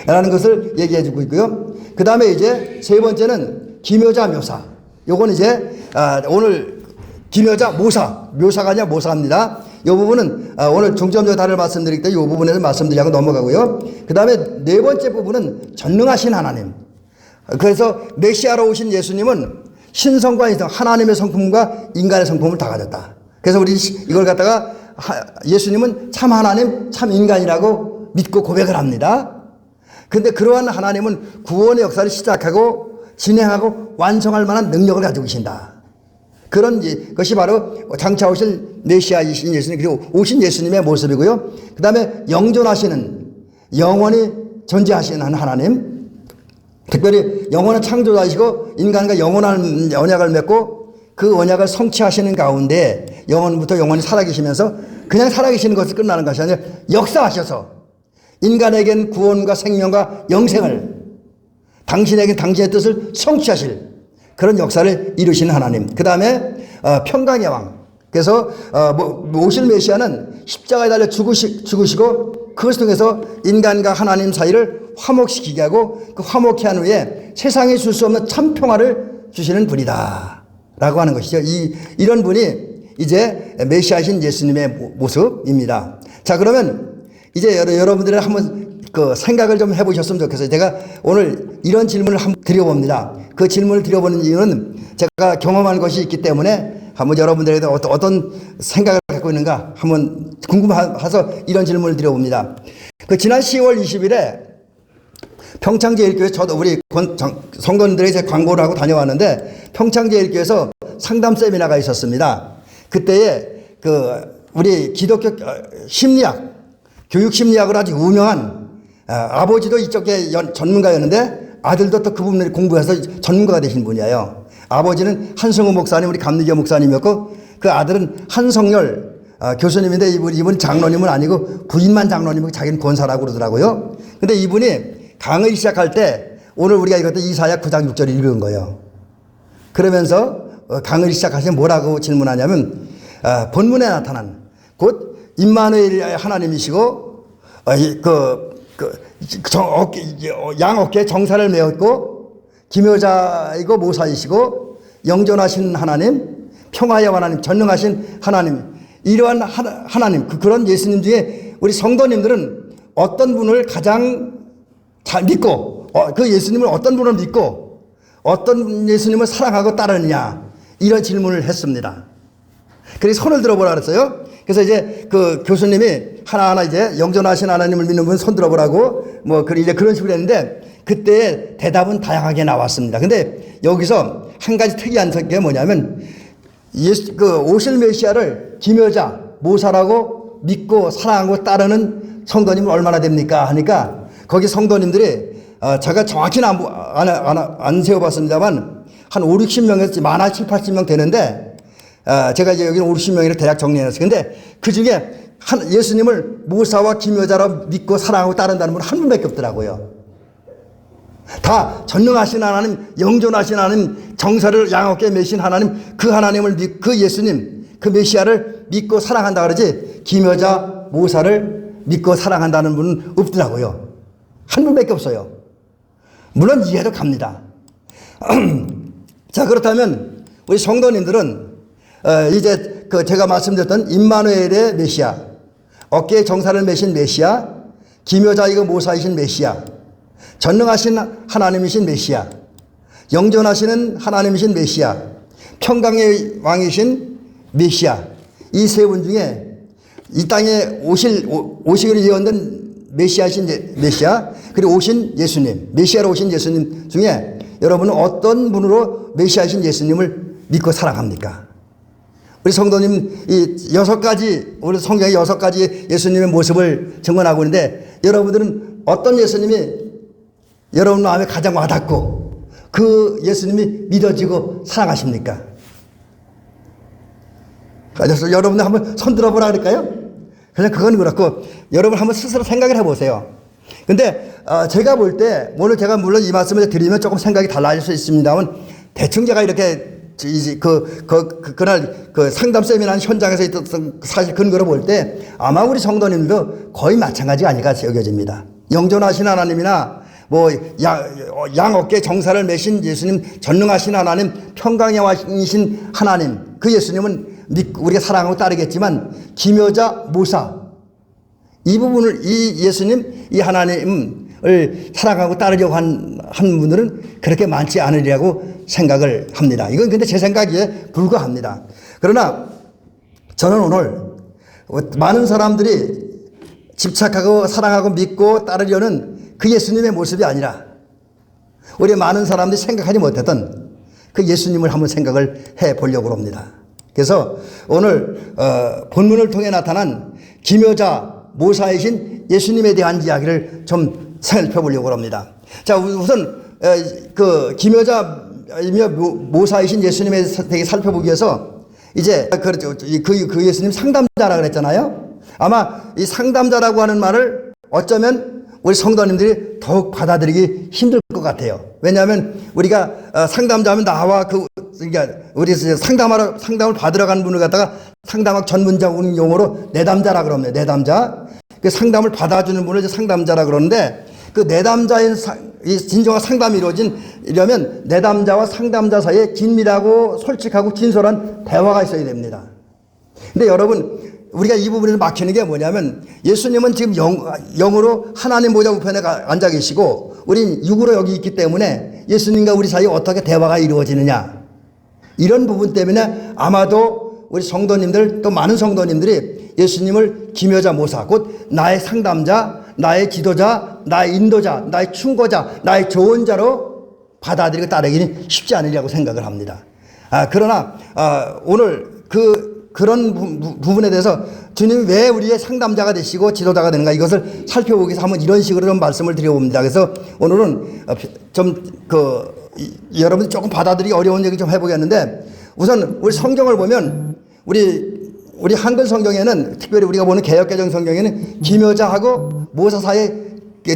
[SPEAKER 1] 라는 것을 얘기해 주고 있고요. 그 다음에 이제 세 번째는 기묘자 묘사. 요건 이제 오늘 기묘자 묘사가 아니라 모사입니다. 이 부분은 오늘 중점적으로 다를 말씀드릴 때 이 부분에서 말씀드리고 넘어가고요. 그 다음에 네 번째 부분은 전능하신 하나님. 그래서 메시아로 오신 예수님은 신성과 인성, 하나님의 성품과 인간의 성품을 다 가졌다. 그래서 우리 이걸 갖다가 예수님은 참 하나님, 참 인간이라고 믿고 고백을 합니다. 그런데 그러한 하나님은 구원의 역사를 시작하고 진행하고 완성할 만한 능력을 가지고 계신다. 그런 것이 바로 장차 오실 메시아이신 예수님, 그리고 오신 예수님의 모습이고요. 그 다음에 영존하시는, 영원히 존재하시는 하나님, 특별히 영원한 창조자이시고 인간과 영원한 언약을 맺고 그 언약을 성취하시는 가운데 영원부터 영원히 살아계시면서 그냥 살아계시는 것이 끝나는 것이 아니라 역사하셔서 인간에겐 구원과 생명과 영생을 당신에게 당신의 뜻을 성취하실 그런 역사를 이루시는 하나님. 그 다음에 평강의 왕. 그래서 오실 메시아는 십자가에 달려 죽으시고 그것을 통해서 인간과 하나님 사이를 화목시키게 하고 그 화목케 한 후에 세상에 줄 수 없는 참 평화를 주시는 분이다 라고 하는 것이죠. 이런 분이 이제 메시아이신 예수님의 모습입니다. 자, 그러면 이제 여러분들이 한번 그 생각을 좀 해보셨으면 좋겠어요. 제가 오늘 이런 질문을 한번 드려봅니다. 그 질문을 드려보는 이유는 제가 경험한 것이 있기 때문에 한번 여러분들에게 어떤 생각을 갖고 있는가 한번 궁금해서 이런 질문을 드려봅니다. 그 지난 10월 20일에 평창제일교회 저도 우리 성도님들에게 제가 광고를 하고 다녀왔는데 평창제일교회에서 상담 세미나가 있었습니다. 그때에 우리 기독교 심리학, 교육 심리학으로 아주 유명한 아버지도 이쪽에 전문가였는데 아들도 또 그 부분을 공부해서 전문가가 되신 분이에요. 아버지는 한성우 목사님, 우리 감리교 목사님이었고 그 아들은 한성열 교수님인데 이분 장로님은 아니고 부인만 장로님이고 자기는 권사라고 그러더라고요. 근데 이분이 강의를 시작할 때 오늘 우리가 읽었던 이사야 9장 6절을 읽은 거예요. 그러면서 강의를 시작하시면 뭐라고 질문하냐면 본문에 나타난 곧 임마누엘 하나님이시고 양 어깨에 정사를 메었고 기묘자이고 모사이시고 영존하신 하나님, 평화의 하나님, 전능하신 하나님, 이러한 하나님, 그런 예수님 중에 우리 성도님들은 어떤 분을 가장 잘 믿고 그 예수님을 어떤 분을 믿고 어떤 예수님을 사랑하고 따르느냐 이런 질문을 했습니다. 그래서 손을 들어보라 그랬어요. 그래서 이제 그 교수님이 하나하나 이제 영존하신 하나님을 믿는 분 손 들어보라고 이제 그런 식으로 했는데 그때 대답은 다양하게 나왔습니다. 근데 여기서 한 가지 특이한 게 뭐냐면 오실 메시아를 기묘자, 모사라고 믿고 사랑하고 따르는 성도님은 얼마나 됩니까? 하니까 거기 성도님들이 제가 정확히는 안 세워봤습니다만 한 5, 60명에서 많아 7, 80명 되는데 제가 이제 여기는 5, 60명이라 대략 정리해놨어요. 근데 그 중에 예수님을 모사와 기묘자로 믿고 사랑하고 따른다는 분은 한 분밖에 없더라고요. 다 전능하신 하나님, 영존하신 하나님, 정사를 양어깨 메신 하나님, 그 하나님을 그 예수님, 그 메시아를 믿고 사랑한다 그러지 기묘자, 모사를 믿고 사랑한다는 분은 없더라고요. 한 분밖에 없어요. 물론 이해도 갑니다. 자, 그렇다면 우리 성도님들은 이제 제가 말씀드렸던 임마누엘의 메시아, 어깨에 정사를 메신 메시아, 기묘자이고 모사이신 메시아, 전능하신 하나님이신 메시아, 영존하시는 하나님이신 메시아, 평강의 왕이신 메시아, 이 세 분 중에 이 땅에 오시기로 예언된 메시아이신 메시아, 그리고 오신 예수님, 메시아로 오신 예수님 중에 여러분은 어떤 분으로 메시아이신 예수님을 믿고 사랑합니까? 우리 성도님 이 6가지, 우리 성경에 6가지 예수님의 모습을 증언하고 있는데 여러분들은 어떤 예수님이 여러분 마음에 가장 와닿고 그 예수님이 믿어지고 사랑하십니까? 그래서 여러분들 한번 손 들어보라 그럴까요? 그냥 그건 그렇고 여러분 한번 스스로 생각을 해보세요. 근데 제가 볼 때 오늘 제가 물론 이 말씀을 드리면 조금 생각이 달라질 수 있습니다만 대충 제가 이렇게 그날 상담 세미나 현장에서 있었던 사실 근거로 볼 때 아마 우리 성도님도 거의 마찬가지가 아닐까 여겨집니다. 영존하신 하나님이나 양 어깨에 정사를 메신 예수님, 전능하신 하나님, 평강의 왕이신 하나님, 그 예수님은 우리가 사랑하고 따르겠지만 기묘자, 모사, 이 부분을 이 예수님, 이 하나님을 사랑하고 따르려고 한 분들은 그렇게 많지 않으리라고 생각을 합니다. 이건 근데 제 생각에 불과합니다. 그러나 저는 오늘 많은 사람들이 집착하고 사랑하고 믿고 따르려는 그 예수님의 모습이 아니라 우리 많은 사람들이 생각하지 못했던 그 예수님을 한번 생각을 해 보려고 합니다. 그래서 오늘 본문을 통해 나타난 기묘자, 모사이신 예수님에 대한 이야기를 좀 살펴보려고 합니다. 자, 우선 그 기묘자이며 모사이신 예수님에 대해 살펴보기 위해서 이제 그 예수님 상담자라 그랬잖아요. 아마 이 상담자라고 하는 말을 어쩌면 우리 성도님들이 더욱 받아들이기 힘들 것 같아요. 왜냐하면 우리가 상담자면 나와 그러니까 우리 상담을 받으러 가는 분을 갖다가 상담학 전문적인 용어로 내담자라 그럽니다. 내담자. 그 상담을 받아주는 분을 이제 상담자라 그러는데 그 내담자인 이 진정한 상담이 이루어지려면 내담자와 상담자 사이에 긴밀하고 솔직하고 진솔한 대화가 있어야 됩니다. 근데 여러분 우리가 이 부분에서 막히는 게 뭐냐면 예수님은 지금 영으로 하나님 보좌 우편에 앉아 계시고 우린 육으로 여기 있기 때문에 예수님과 우리 사이에 어떻게 대화가 이루어지느냐 이런 부분 때문에 아마도 우리 성도님들 또 많은 성도님들이 예수님을 기묘자 모사 곧 나의 상담자 나의 지도자 나의 인도자 나의 충고자 나의 조언자로 받아들이고 따르기는 쉽지 않으리라고 생각을 합니다. 그러나 오늘 그런 부분에 대해서 주님이 왜 우리의 상담자가 되시고 지도자가 되는가 이것을 살펴보기 위해서 한번 이런 식으로 좀 말씀을 드려봅니다. 그래서 오늘은 여러분이 조금 받아들이기 어려운 얘기 좀 해보겠는데 우선 우리 성경을 보면 우리 한글 성경에는 특별히 우리가 보는 개역개정 성경에는 기묘자하고 모사 사이에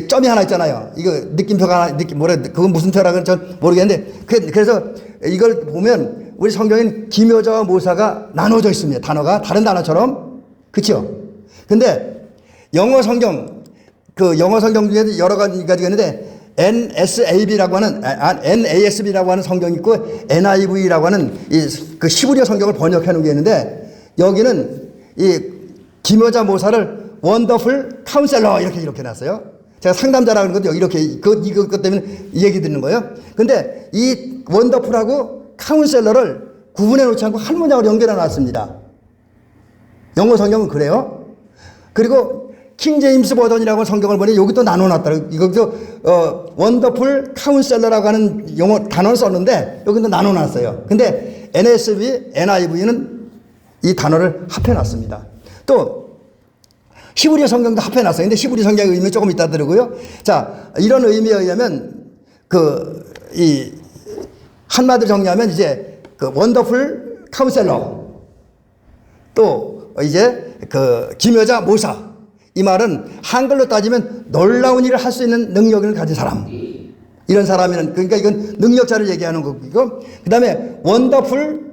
[SPEAKER 1] 점이 하나 있잖아요. 이거 느낌표가 그건 무슨 표라고 전 모르겠는데 그래서 이걸 보면 우리 성경에는 기묘자와 모사가 나눠져 있습니다. 단어가 다른 단어처럼 그렇죠? 근데 영어 성경 중에도 여러 가지가 있는데 NASB라고 하는 성경이 있고 NIV라고 하는 그 히브리어 성경을 번역해 놓은 게 있는데 여기는 이 기묘자 모사를 원더풀 카운셀러 이렇게 놨어요. 제가 상담자라는 것도 이렇게 이것 때문에 얘기 드리는 거예요. 근데 이 원더풀하고 카운셀러를 구분해 놓지 않고 한 문장으로 연결해 놨습니다. 영어 성경은 그래요. 그리고 킹 제임스 버전이라고 하는 성경을 보니 여기 또 나눠놨더라고요. 이것도 원더풀 카운셀러라고 하는 영어 단어를 썼는데 여기 또 나눠놨어요. 근데 NSB, NIV는 이 단어를 합해놨습니다. 또 히브리어 성경도 합해놨어요. 근데 히브리 성경의 의미 조금 이따 들으고요. 자, 이런 의미에 의하면 한마디로 정리하면 이제 원더풀 카운셀러 또 이제 기묘자 모사 이 말은 한글로 따지면 놀라운 일을 할 수 있는 능력을 가진 사람 이런 사람이는 그러니까 이건 능력자를 얘기하는 거고 그 다음에 원더풀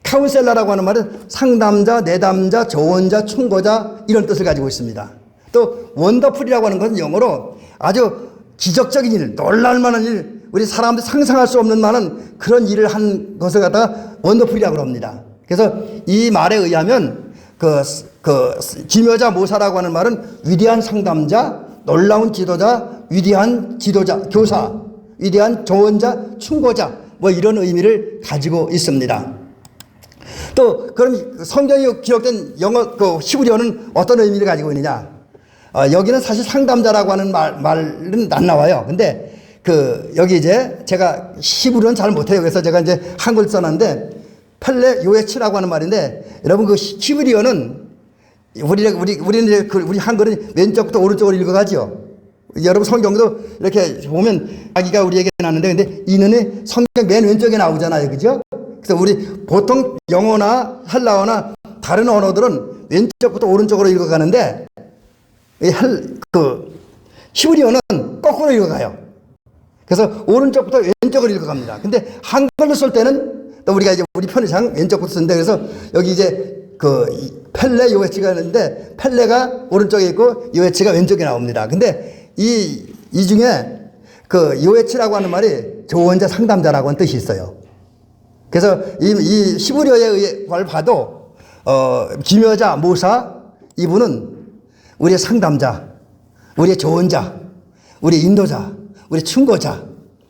[SPEAKER 1] 카운셀러라고 하는 말은 상담자, 내담자, 조언자, 충고자 이런 뜻을 가지고 있습니다. 또 원더풀이라고 하는 것은 영어로 아주 기적적인 일, 놀랄 만한 일, 우리 사람들이 상상할 수 없는 많은 그런 일을 한 것을 갖다가 원더풀이라고 합니다. 그래서 이 말에 의하면 기묘자 모사라고 하는 말은 위대한 상담자, 놀라운 지도자, 위대한 지도자, 교사, 위대한 조언자, 충고자 뭐 이런 의미를 가지고 있습니다. 또 그럼 성경에 기록된 영어 히브리어는 어떤 의미를 가지고 있느냐? 여기는 사실 상담자라고 하는 말은 안 나와요. 근데 여기 이제 제가 히브리어는 잘 못해요. 그래서 제가 이제 한글 써놨는데 펠레 요에치라고 하는 말인데 여러분 그 히브리어는 우리 한글은 왼쪽부터 오른쪽으로 읽어가죠. 여러분 성경도 이렇게 보면 아기가 우리에게 낳는데 근데 이는 성경 맨 왼쪽에 나오잖아요. 그죠? 그래서 우리 보통 영어나 헬라어나 다른 언어들은 왼쪽부터 오른쪽으로 읽어가는데 히브리어는 거꾸로 읽어가요. 그래서 오른쪽부터 왼쪽으로 읽어갑니다. 근데 한글로 쓸 때는 또 우리가 이제 우리 편의상 왼쪽부터 쓰는데 그래서 여기 이제 펠레 요에치가 있는데 펠레가 오른쪽에 있고 요에치가 왼쪽에 나옵니다. 근데 이 중에 요에치라고 하는 말이 조언자 상담자라고 하는 뜻이 있어요. 그래서 이 히브리어에 봐도 기묘자 모사 이분은 우리의 상담자, 우리의 조언자, 우리 인도자, 우리 충고자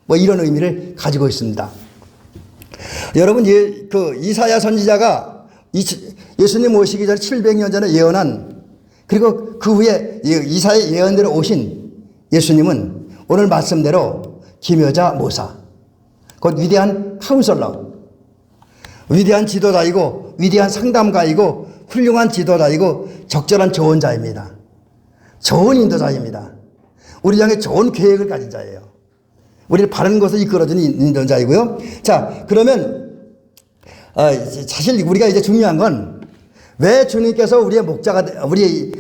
[SPEAKER 1] 뭐 이런 의미를 가지고 있습니다. 여러분 이사야 선지자가 예수님 오시기 전 700년 전에 예언한 그리고 그 후에 이사야의 예언대로 오신 예수님은 오늘 말씀대로 기묘자 모사 곧 위대한 카운셀러 위대한 지도자이고 위대한 상담가이고 훌륭한 지도자이고 적절한 조언자입니다. 좋은 인도자입니다. 우리 향해 좋은 계획을 가진 자예요. 우리를 바른 것을 이끌어주는 인도자이고요. 자, 그러면 사실 우리가 이제 중요한 건 왜 주님께서 우리의 목자가, 우리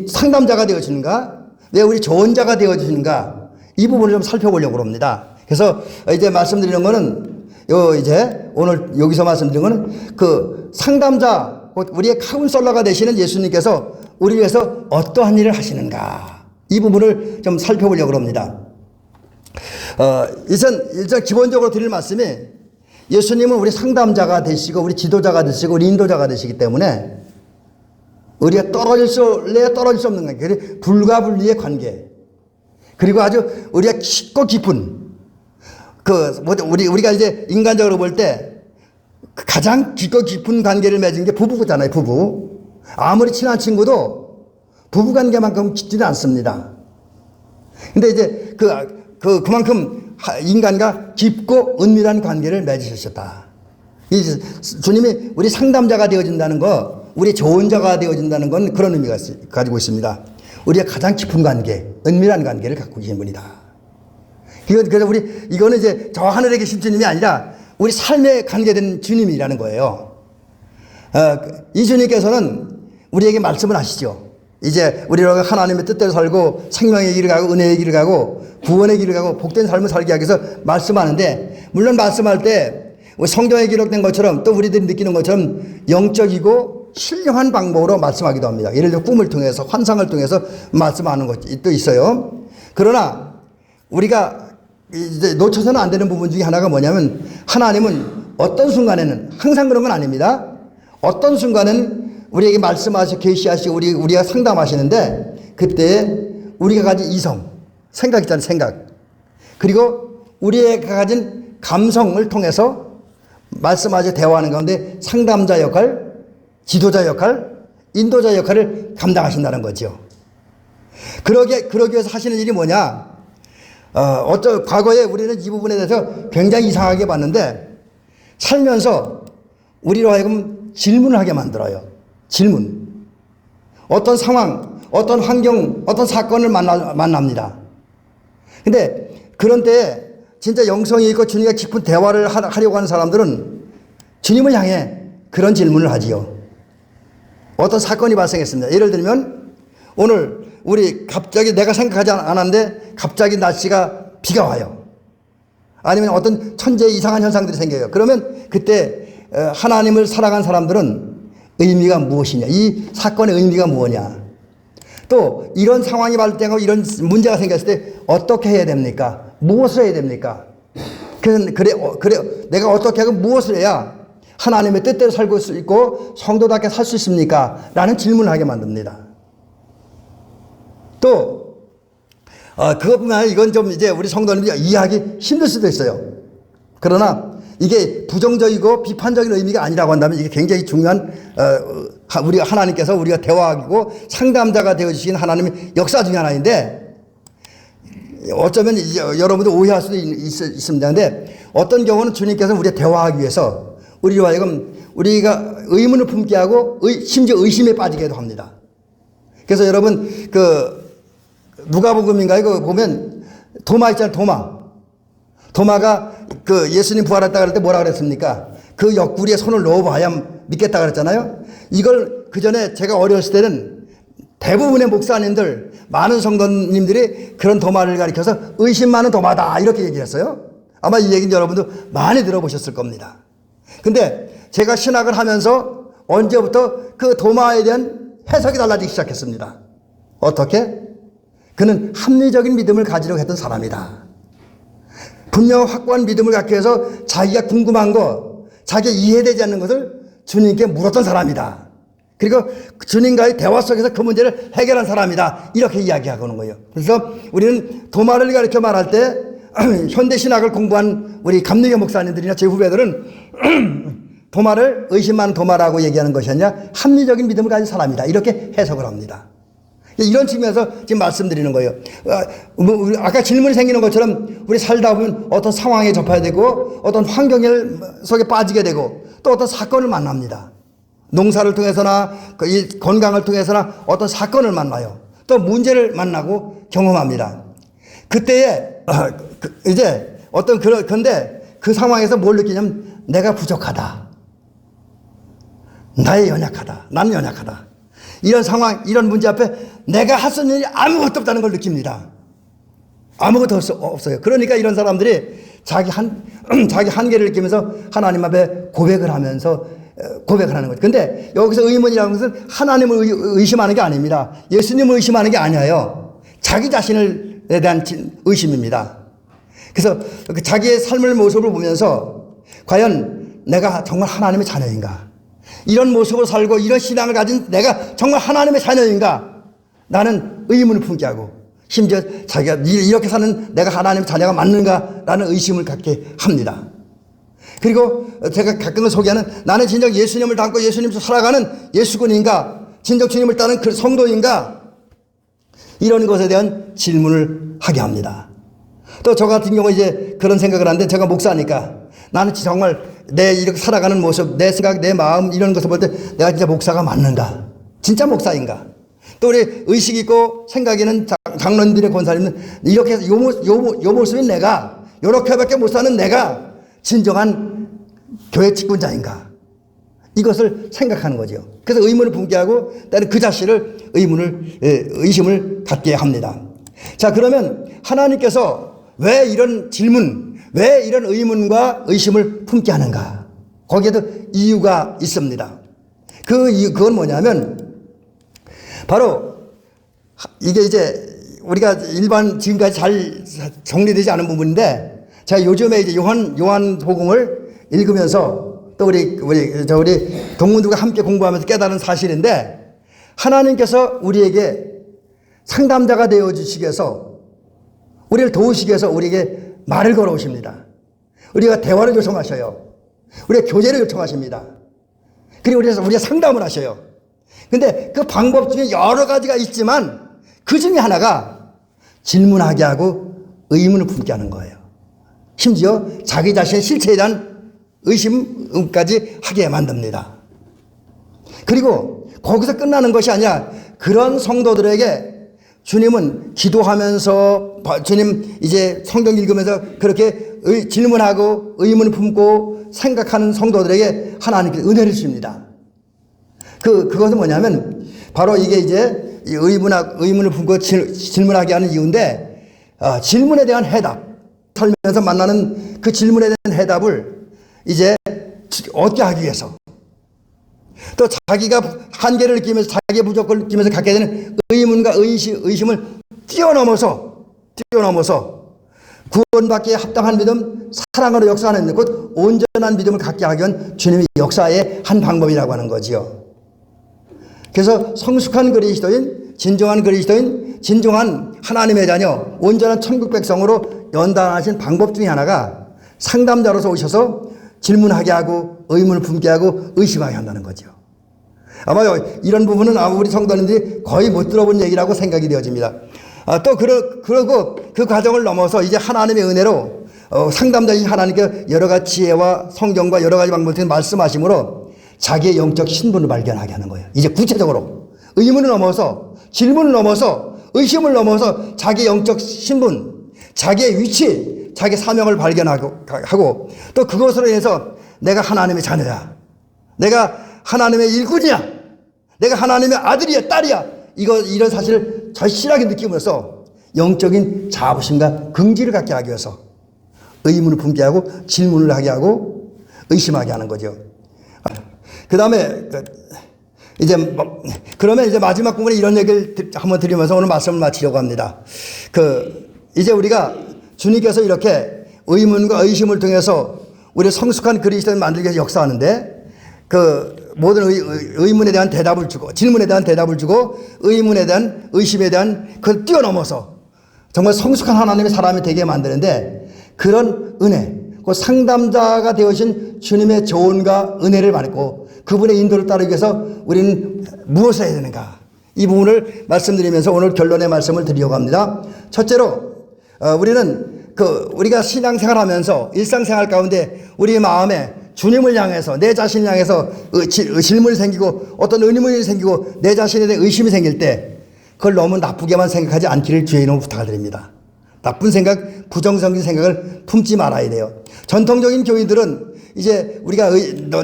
[SPEAKER 1] 상담자가 되어주는가? 왜 우리 조언자가 되어주는가? 이 부분을 좀 살펴보려고 합니다. 그래서 이제 말씀드리는 거는, 이제 오늘 여기서 말씀드리는 거는 그 상담자, 우리의 카운셀러가 되시는 예수님께서 우리 위해서 어떠한 일을 하시는가? 이 부분을 좀 살펴보려고 합니다. 일단 기본적으로 드릴 말씀이 예수님은 우리 상담자가 되시고 우리 지도자가 되시고 우리 인도자가 되시기 때문에 우리가 떨어질 수 없는 관계, 불가분리의 관계, 그리고 아주 우리가 깊고 깊은 우리가 이제 인간적으로 볼 때 가장 깊고 깊은 관계를 맺은 게 부부잖아요. 부부. 아무리 친한 친구도 부부 관계만큼 깊지는 않습니다. 근데 이제 그만큼 인간과 깊고 은밀한 관계를 맺으셨다. 주님이 우리 상담자가 되어진다는 거, 우리 조언자가 되어진다는 건 그런 의미가 가지고 있습니다. 우리가 가장 깊은 관계, 은밀한 관계를 갖고 계신 분이다. 그래서 이거는 이제 저 하늘에 계신 주님이 아니라 우리 삶에 관계된 주님이라는 거예요. 이 주님께서는 우리에게 말씀을 하시죠. 이제 우리가 하나님의 뜻대로 살고 생명의 길을 가고 은혜의 길을 가고 구원의 길을 가고 복된 삶을 살게 하기 위해서 말씀하는데, 물론 말씀할 때 성경에 기록된 것처럼 또 우리들이 느끼는 것처럼 영적이고 신령한 방법으로 말씀하기도 합니다. 예를 들어 꿈을 통해서, 환상을 통해서 말씀하는 것이 또 있어요. 그러나 우리가 이제 놓쳐서는 안 되는 부분 중에 하나가 뭐냐면, 하나님은 어떤 순간에는, 항상 그런 건 아닙니다, 어떤 순간에는 우리에게 말씀하시고 계시하시고 우리가 상담하시는데, 그때 우리가 가진 이성, 생각 있잖아요. 생각. 그리고 우리가 가진 감성을 통해서 말씀하시고 대화하는 가운데 상담자 역할, 지도자 역할, 인도자 역할을 감당하신다는 거죠. 그러기 위해서 하시는 일이 뭐냐? 과거에 우리는 이 부분에 대해서 굉장히 이상하게 봤는데, 살면서 우리로 하여금 질문을 하게 만들어요. 질문. 어떤 상황, 어떤 환경, 어떤 사건을 만납니다. 근데 그런 때에 진짜 영성이 있고 주님과 깊은 대화를 하려고 하는 사람들은 주님을 향해 그런 질문을 하지요. 어떤 사건이 발생했습니다. 예를 들면 오늘 우리 갑자기 내가 생각하지 않았는데 갑자기 날씨가 비가 와요. 아니면 어떤 천재 이상한 현상들이 생겨요. 그러면 그때 하나님을 살아간 사람들은 의미가 무엇이냐, 이 사건의 의미가 무엇이냐, 또 이런 상황이 발생하고 이런 문제가 생겼을 때 어떻게 해야 됩니까? 무엇을 해야 됩니까? 그래 내가 어떻게 하고 무엇을 해야 하나님의 뜻대로 살고 수 있고 성도답게 살 수 있습니까? 라는 질문을 하게 만듭니다. 또 그것뿐만 아니라 이건 좀 이제 우리 성도님들이 이해하기 힘들 수도 있어요. 그러나 이게 부정적이고 비판적인 의미가 아니라고 한다면 이게 굉장히 중요한, 우리가 하나님께서 우리가 대화하고 상담자가 되어주신 하나님의 역사 중에 하나인데, 어쩌면 이제 여러분도 오해할 수도 있습니다. 근데 어떤 경우는 주님께서 우리가 대화하기 위해서 우리로 하여금 우리가 의문을 품게 하고 심지어 의심에 빠지게도 합니다. 그래서 여러분 누가복음인가요? 그거 보면 도마 있잖아요. 도마가 예수님 부활했다 그럴 때 뭐라 그랬습니까? 그 옆구리에 손을 넣어봐야 믿겠다 그랬잖아요. 이걸 그 전에 제가 어렸을 때는 대부분의 목사님들, 많은 성도님들이 그런 도마를 가리켜서 의심 많은 도마다 이렇게 얘기를 했어요. 아마 이 얘기는 여러분도 많이 들어보셨을 겁니다. 근데 제가 신학을 하면서 언제부터 그 도마에 대한 해석이 달라지기 시작했습니다. 어떻게? 그는 합리적인 믿음을 가지려고 했던 사람이다. 분명 확고한 믿음을 갖기 위해서 자기가 궁금한 거, 자기가 이해되지 않는 것을 주님께 물었던 사람이다. 그리고 주님과의 대화 속에서 그 문제를 해결한 사람이다. 이렇게 이야기하고는 거예요. 그래서 우리는 도마를 가리켜 말할 때 현대신학을 공부한 우리 감리교 목사님들이나 제 후배들은 도마를 의심 많은 도마라고 얘기하는 것이 아니라 합리적인 믿음을 가진 사람이다. 이렇게 해석을 합니다. 이런 측면에서 지금 말씀드리는 거예요. 아까 질문이 생기는 것처럼 우리 살다 보면 어떤 상황에 접해야 되고 어떤 환경 속에 빠지게 되고 또 어떤 사건을 만납니다. 농사를 통해서나 건강을 통해서나 어떤 사건을 만나요. 또 문제를 만나고 경험합니다. 그때에 이제 그런데 그 상황에서 뭘 느끼냐면 내가 부족하다. 나의 연약하다. 나는 연약하다. 이런 상황, 이런 문제 앞에 내가 할 수 있는 일이 아무것도 없다는 걸 느낍니다. 아무것도 없어요. 그러니까 이런 사람들이 자기 한계를 느끼면서 하나님 앞에 고백을 하면서 고백을 하는 거죠. 근데 여기서 의문이라는 것은 하나님을 의심하는 게 아닙니다. 예수님을 의심하는 게 아니에요. 자기 자신에 대한 의심입니다. 그래서 자기의 삶의 모습을 보면서 과연 내가 정말 하나님의 자녀인가? 이런 모습으로 살고 이런 신앙을 가진 내가 정말 하나님의 자녀인가? 나는 의문을 품게 하고 심지어 자기가 이렇게 사는 내가 하나님의 자녀가 맞는가라는 의심을 갖게 합니다. 그리고 제가 가끔 소개하는 나는 진정 예수님을 닮고 예수님을 살아가는 예수군인가? 진정 주님을 따르는 그 성도인가? 이런 것에 대한 질문을 하게 합니다. 또 저 같은 경우 이제 그런 생각을 하는데 제가 목사니까 나는 정말 내 이렇게 살아가는 모습, 내 생각, 내 마음 이런 것을 볼 때 내가 진짜 목사가 맞는가? 진짜 목사인가? 또 우리 의식 있고 생각 있는 장로님들의 권사님은 이렇게 요 모습인 내가 요렇게밖에 못 사는 내가 진정한 교회 직분자인가? 이것을 생각하는 거죠. 그래서 의문을 품게 하고 때는 그 자신을 의심을 갖게 합니다. 자, 그러면 하나님께서 왜 이런 질문, 왜 이런 의문과 의심을 품게 하는가? 거기에도 이유가 있습니다. 그건 뭐냐면 바로 이게 이제 우리가 일반 지금까지 잘 정리되지 않은 부분인데 제가 요즘에 이제 요한 복음을 읽으면서 또 우리 동문들과 함께 공부하면서 깨달은 사실인데 하나님께서 우리에게 상담자가 되어 주시기 위해서 우리를 도우시기 위해서 우리에게 말을 걸어오십니다. 우리가 대화를 요청하셔요. 우리가 교제를 요청하십니다. 그리고 우리가 상담을 하셔요. 근데 그 방법 중에 여러 가지가 있지만 그 중에 하나가 질문하게 하고 의문을 품게 하는 거예요. 심지어 자기 자신의 실체에 대한 의심까지 하게 만듭니다. 그리고 거기서 끝나는 것이 아니라 그런 성도들에게 주님은 기도하면서 주님 이제 성경 읽으면서 그렇게 질문하고 의문을 품고 생각하는 성도들에게 하나님께서 은혜를 주십니다. 그것은 뭐냐면 바로 이게 이제 의문을 품고 질문하게 하는 이유인데 질문에 대한 해답, 살면서 만나는 그 질문에 대한 해답을 이제 얻게 하기 위해서 또 자기가 한계를 느끼면서 자기의 부족을 느끼면서 갖게 되는 의문과 의심을 뛰어넘어서 구원받기에 합당한 믿음, 사랑으로 역사하는 곧 온전한 믿음을 갖게 하기 위한 주님의 역사의 한 방법이라고 하는 거지요. 그래서 성숙한 그리스도인, 진정한 그리스도인, 진정한 하나님의 자녀, 온전한 천국 백성으로 연단하신 방법 중에 하나가 상담자로서 오셔서 질문하게 하고 의문을 품게 하고 의심하게 한다는 거죠. 아마 이런 부분은 우리 성도님들이 거의 못 들어본 얘기라고 생각이 되어집니다. 또 그러고 그 과정을 넘어서 이제 하나님의 은혜로 상담자인 하나님께 여러 가지 지혜와 성경과 여러 가지 방법을 통해 말씀하심으로 자기의 영적 신분을 발견하게 하는 거예요. 이제 구체적으로 의문을 넘어서 질문을 넘어서 의심을 넘어서 자기의 영적 신분, 자기의 위치, 자기 사명을 발견하고 또 그것으로 인해서 내가 하나님의 자녀야. 내가 하나님의 일꾼이야. 내가 하나님의 아들이야, 딸이야. 이런 사실을 절실하게 느끼면서 영적인 자부심과 긍지를 갖게 하기 위해서 의문을 품게 하고 질문을 하게 하고 의심하게 하는 거죠. 그 다음에 그러면 이제 마지막 부분에 이런 얘기를 한번 드리면서 오늘 말씀을 마치려고 합니다. 이제 우리가 주님께서 이렇게 의문과 의심을 통해서 우리 성숙한 그리스도인을 만들기 위해서 역사하는데 모든 의문에 대한 대답을 주고 질문에 대한 대답을 주고 의문에 대한 의심에 대한 그걸 뛰어넘어서 정말 성숙한 하나님의 사람이 되게 만드는데 그런 은혜, 그 상담자가 되어신 주님의 조언과 은혜를 받고 그분의 인도를 따르기 위해서 우리는 무엇을 해야 되는가? 이 부분을 말씀드리면서 오늘 결론의 말씀을 드리려고 합니다. 첫째로 우리는 우리가 신앙생활 하면서 일상생활 가운데 우리 마음에 주님을 향해서 내 자신을 향해서 질문이 생기고 어떤 의문이 생기고 내 자신에 대한 의심이 생길 때 그걸 너무 나쁘게만 생각하지 않기를 주의 이름으로 부탁을 드립니다. 나쁜 생각, 부정적인 생각을 품지 말아야 돼요. 전통적인 교인들은 이제 우리가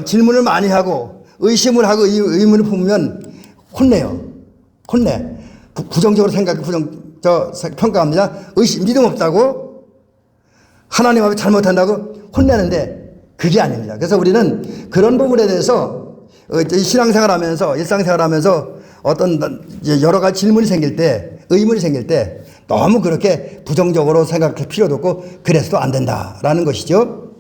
[SPEAKER 1] 질문을 많이 하고 의심을 하고 의문을 품으면 혼내요. 혼내. 부정적으로 평가합니다. 믿음 없다고, 하나님 앞에 잘못한다고 혼내는데 그게 아닙니다. 그래서 우리는 그런 부분에 대해서 신앙생활 하면서, 일상생활 하면서 어떤 여러 가지 질문이 생길 때, 의문이 생길 때 너무 그렇게 부정적으로 생각할 필요도 없고 그래서도 안 된다라는 것이죠.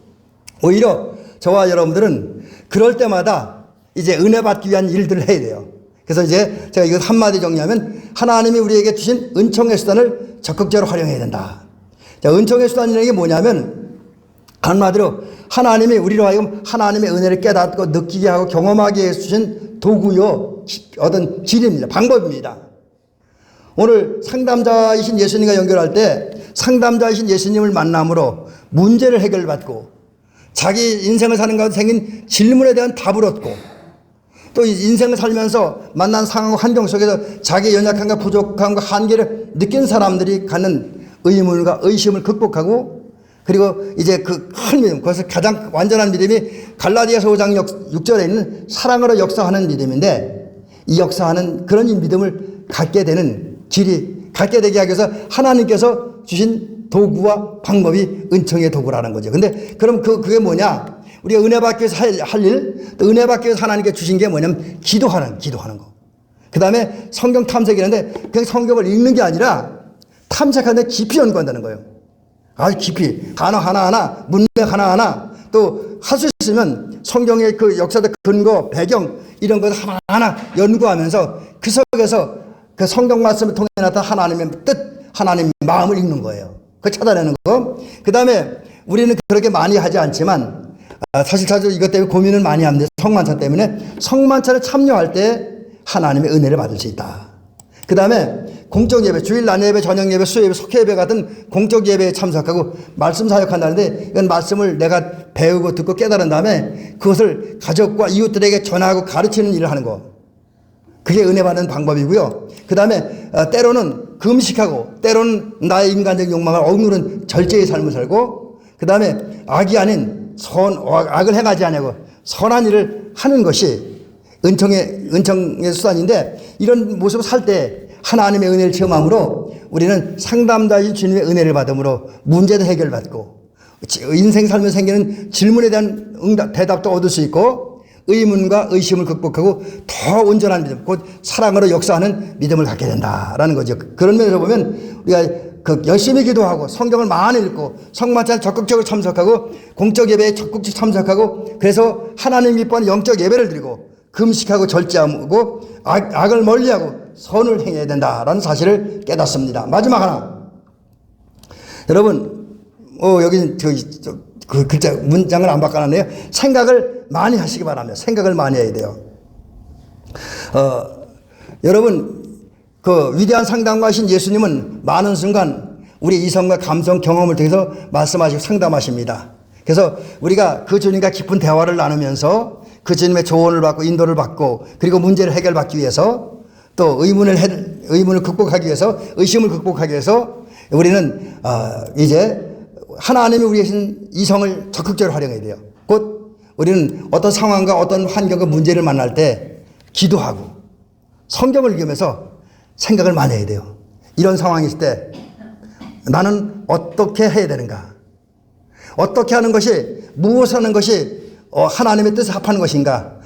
[SPEAKER 1] 오히려 저와 여러분들은 그럴 때마다 이제 은혜 받기 위한 일들을 해야 돼요. 그래서 이제 제가 이거 한마디 정리하면 하나님이 우리에게 주신 은총의 수단을 적극적으로 활용해야 된다. 자, 은총의 수단이라는 게 뭐냐면 한마디로 하나님이 우리로 하여금 하나님의 은혜를 깨닫고 느끼게 하고 경험하게 해주신 도구요, 어떤 길입니다. 방법입니다. 오늘 상담자이신 예수님과 연결할 때 상담자이신 예수님을 만남으로 문제를 해결받고 자기 인생을 사는 가운데 생긴 질문에 대한 답을 얻고 또 인생을 살면서 만난 상황과 환경 속에서 자기의 연약함과 부족함과 한계를 느낀 사람들이 갖는 의문과 의심을 극복하고 그리고 이제 그 큰 믿음, 그것을 가장 완전한 믿음이 갈라디아서 5장 6절에 있는 사랑으로 역사하는 믿음인데 이 역사하는 그런 믿음을 갖게 되는 길이, 갖게 되게 하기 위해서 하나님께서 주신 도구와 방법이 은총의 도구라는 거죠. 근데 그럼 그게 뭐냐? 우리가 은혜 받기 위해서 할 일, 또 은혜 받기 위해서 하나님께 주신 게 뭐냐면 기도하는 거. 그 다음에 성경 탐색이라는데 그냥 성경을 읽는 게 아니라 탐색하는데 깊이 연구한다는 거예요. 아주 깊이. 단어 하나하나, 문맥 하나하나, 또 할 수 있으면 성경의 그 역사적 근거, 배경, 이런 것을 하나하나 연구하면서 그 속에서 그 성경 말씀을 통해 나타난 하나님의 뜻, 하나님의 마음을 읽는 거예요. 그걸 찾아내는 거. 그 다음에 우리는 그렇게 많이 하지 않지만 사실 이것 때문에 고민을 많이 합니다. 성만찬 때문에. 성만찬에 참여할 때 하나님의 은혜를 받을 수 있다. 그 다음에 공적 예배, 주일 낮 예배, 저녁 예배, 수예배, 속회 예배 같은 공적 예배에 참석하고 말씀 사역한다는데 이건 말씀을 내가 배우고 듣고 깨달은 다음에 그것을 가족과 이웃들에게 전하고 가르치는 일을 하는 거. 그게 은혜 받는 방법이고요. 그 다음에 때로는 금식하고 때로는 나의 인간적 욕망을 억누른 절제의 삶을 살고 그 다음에 악이 아닌 악을 행하지 않고 선한 일을 하는 것이 은총의 수단인데 이런 모습을 살 때 하나님의 은혜를 체험함으로 우리는 상담자인 주님의 은혜를 받음으로 문제도 해결받고 인생 살면서 생기는 질문에 대한 대답도 얻을 수 있고 의문과 의심을 극복하고 더 온전한 믿음, 곧 사랑으로 역사하는 믿음을 갖게 된다라는 거죠. 그런 면에서 보면 우리가 열심히 기도하고 성경을 많이 읽고 성만찬에 적극적으로 참석하고 공적 예배에 적극적으로 참석하고 그래서 하나님 기뻐하는 영적 예배를 드리고 금식하고 절제하고 악을 멀리하고 선을 행해야 된다라는 사실을 깨닫습니다. 마지막 하나. 여러분, 여기 그 글자 문장을 안 바꿔놨네요. 생각을 많이 하시기 바랍니다. 생각을 많이 해야 돼요. 여러분, 그 위대한 상담가신 예수님은 많은 순간 우리 이성과 감성 경험을 통해서 말씀하시고 상담하십니다. 그래서 우리가 그 주님과 깊은 대화를 나누면서 그 주님의 조언을 받고 인도를 받고 그리고 문제를 해결받기 위해서 또 의문을 극복하기 위해서 의심을 극복하기 위해서 우리는 이제 하나님이 우리에게 주신 이성을 적극적으로 활용해야 돼요. 곧 우리는 어떤 상황과 어떤 환경과 문제를 만날 때 기도하고 성경을 읽으면서 생각을 많이 해야 돼요. 이런 상황이 있을 때 나는 어떻게 해야 되는가? 어떻게 하는 것이 무엇을 하는 것이 하나님의 뜻에 합하는 것인가?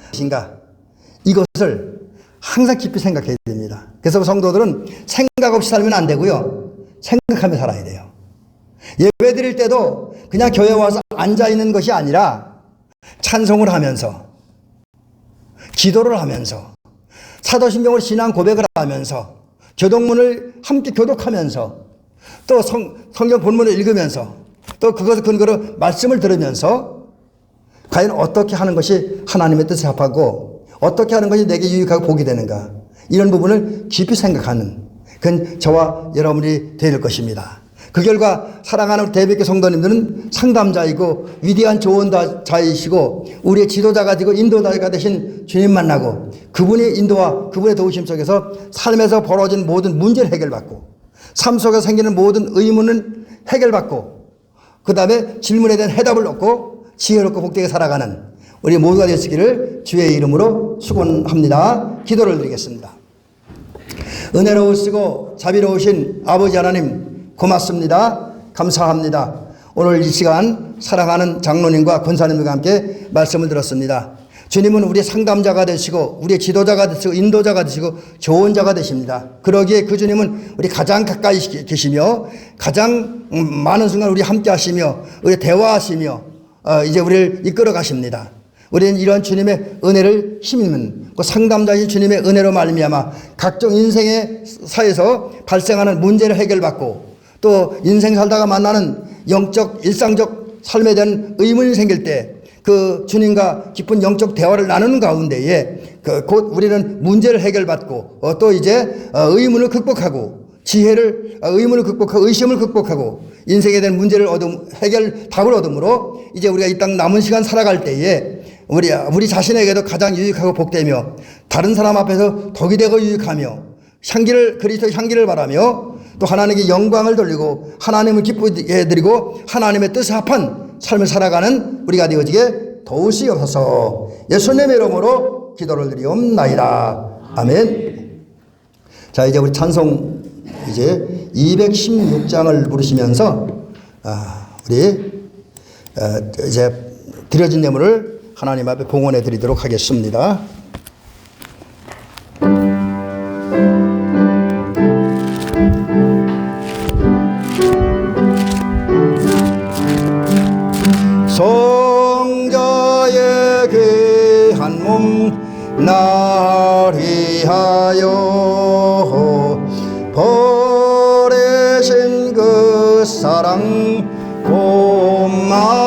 [SPEAKER 1] 이것을 항상 깊이 생각해야 됩니다. 그래서 성도들은 생각 없이 살면 안 되고요. 생각하며 살아야 돼요. 예배 드릴 때도 그냥 교회 와서 앉아있는 것이 아니라 찬송을 하면서 기도를 하면서 사도신경으로 신앙 고백을 하면서 교독문을 함께 교독하면서 또 성경 본문을 읽으면서 또 그것을 근거로 말씀을 들으면서 과연 어떻게 하는 것이 하나님의 뜻에 합하고 어떻게 하는 것이 내게 유익하고 복이 되는가 이런 부분을 깊이 생각하는 그건 저와 여러분이 될 것입니다. 그 결과 사랑하는 우리 대백교 성도님들은 상담자이고 위대한 조언자이시고 우리의 지도자가 되고 인도자가 되신 주님 만나고 그분의 인도와 그분의 도우심 속에서 삶에서 벌어진 모든 문제를 해결받고 삶 속에서 생기는 모든 의문을 해결받고 그 다음에 질문에 대한 해답을 얻고 지혜롭고 복되게 살아가는 우리 모두가 되시기를 주의 이름으로 축원합니다. 기도를 드리겠습니다. 은혜로우시고 자비로우신 아버지 하나님 고맙습니다. 감사합니다. 오늘 이 시간 사랑하는 장로님과 권사님들과 함께 말씀을 들었습니다. 주님은 우리의 상담자가 되시고 우리의 지도자가 되시고 인도자가 되시고 조언자가 되십니다. 그러기에 그 주님은 우리 가장 가까이 계시며 가장 많은 순간 우리 함께 하시며 우리 대화하시며 이제 우리를 이끌어 가십니다. 우리는 이런 주님의 은혜를 힘입는 그 상담자인 주님의 은혜로 말미암아 각종 인생의 사에서 발생하는 문제를 해결받고 또 인생 살다가 만나는 영적 일상적 삶에 대한 의문이 생길 때 그 주님과 깊은 영적 대화를 나누는 가운데에 곧 우리는 문제를 해결받고 또 이제 의문을 극복하고 의문을 극복하고 의심을 극복하고 인생에 대한 문제를 답을 얻음으로 이제 우리가 이 땅 남은 시간 살아갈 때에 우리 자신에게도 가장 유익하고 복되며 다른 사람 앞에서 덕이 되고 유익하며 그리스도의 향기를 바라며 또 하나님께 영광을 돌리고 하나님을 기쁘게 해드리고 하나님의 뜻에 합한 삶을 살아가는 우리가 되어지게 도우시옵소서. 예수님의 이름으로 기도를 드리옵나이다. 아멘. 자, 이제 우리 찬송 이제 216장을 부르시면서 우리 이제 드려진 예물을 하나님 앞에 봉헌해 드리도록 하겠습니다. 성자의 귀한 몸 날 위하여 버리신 그 사랑 고마워라.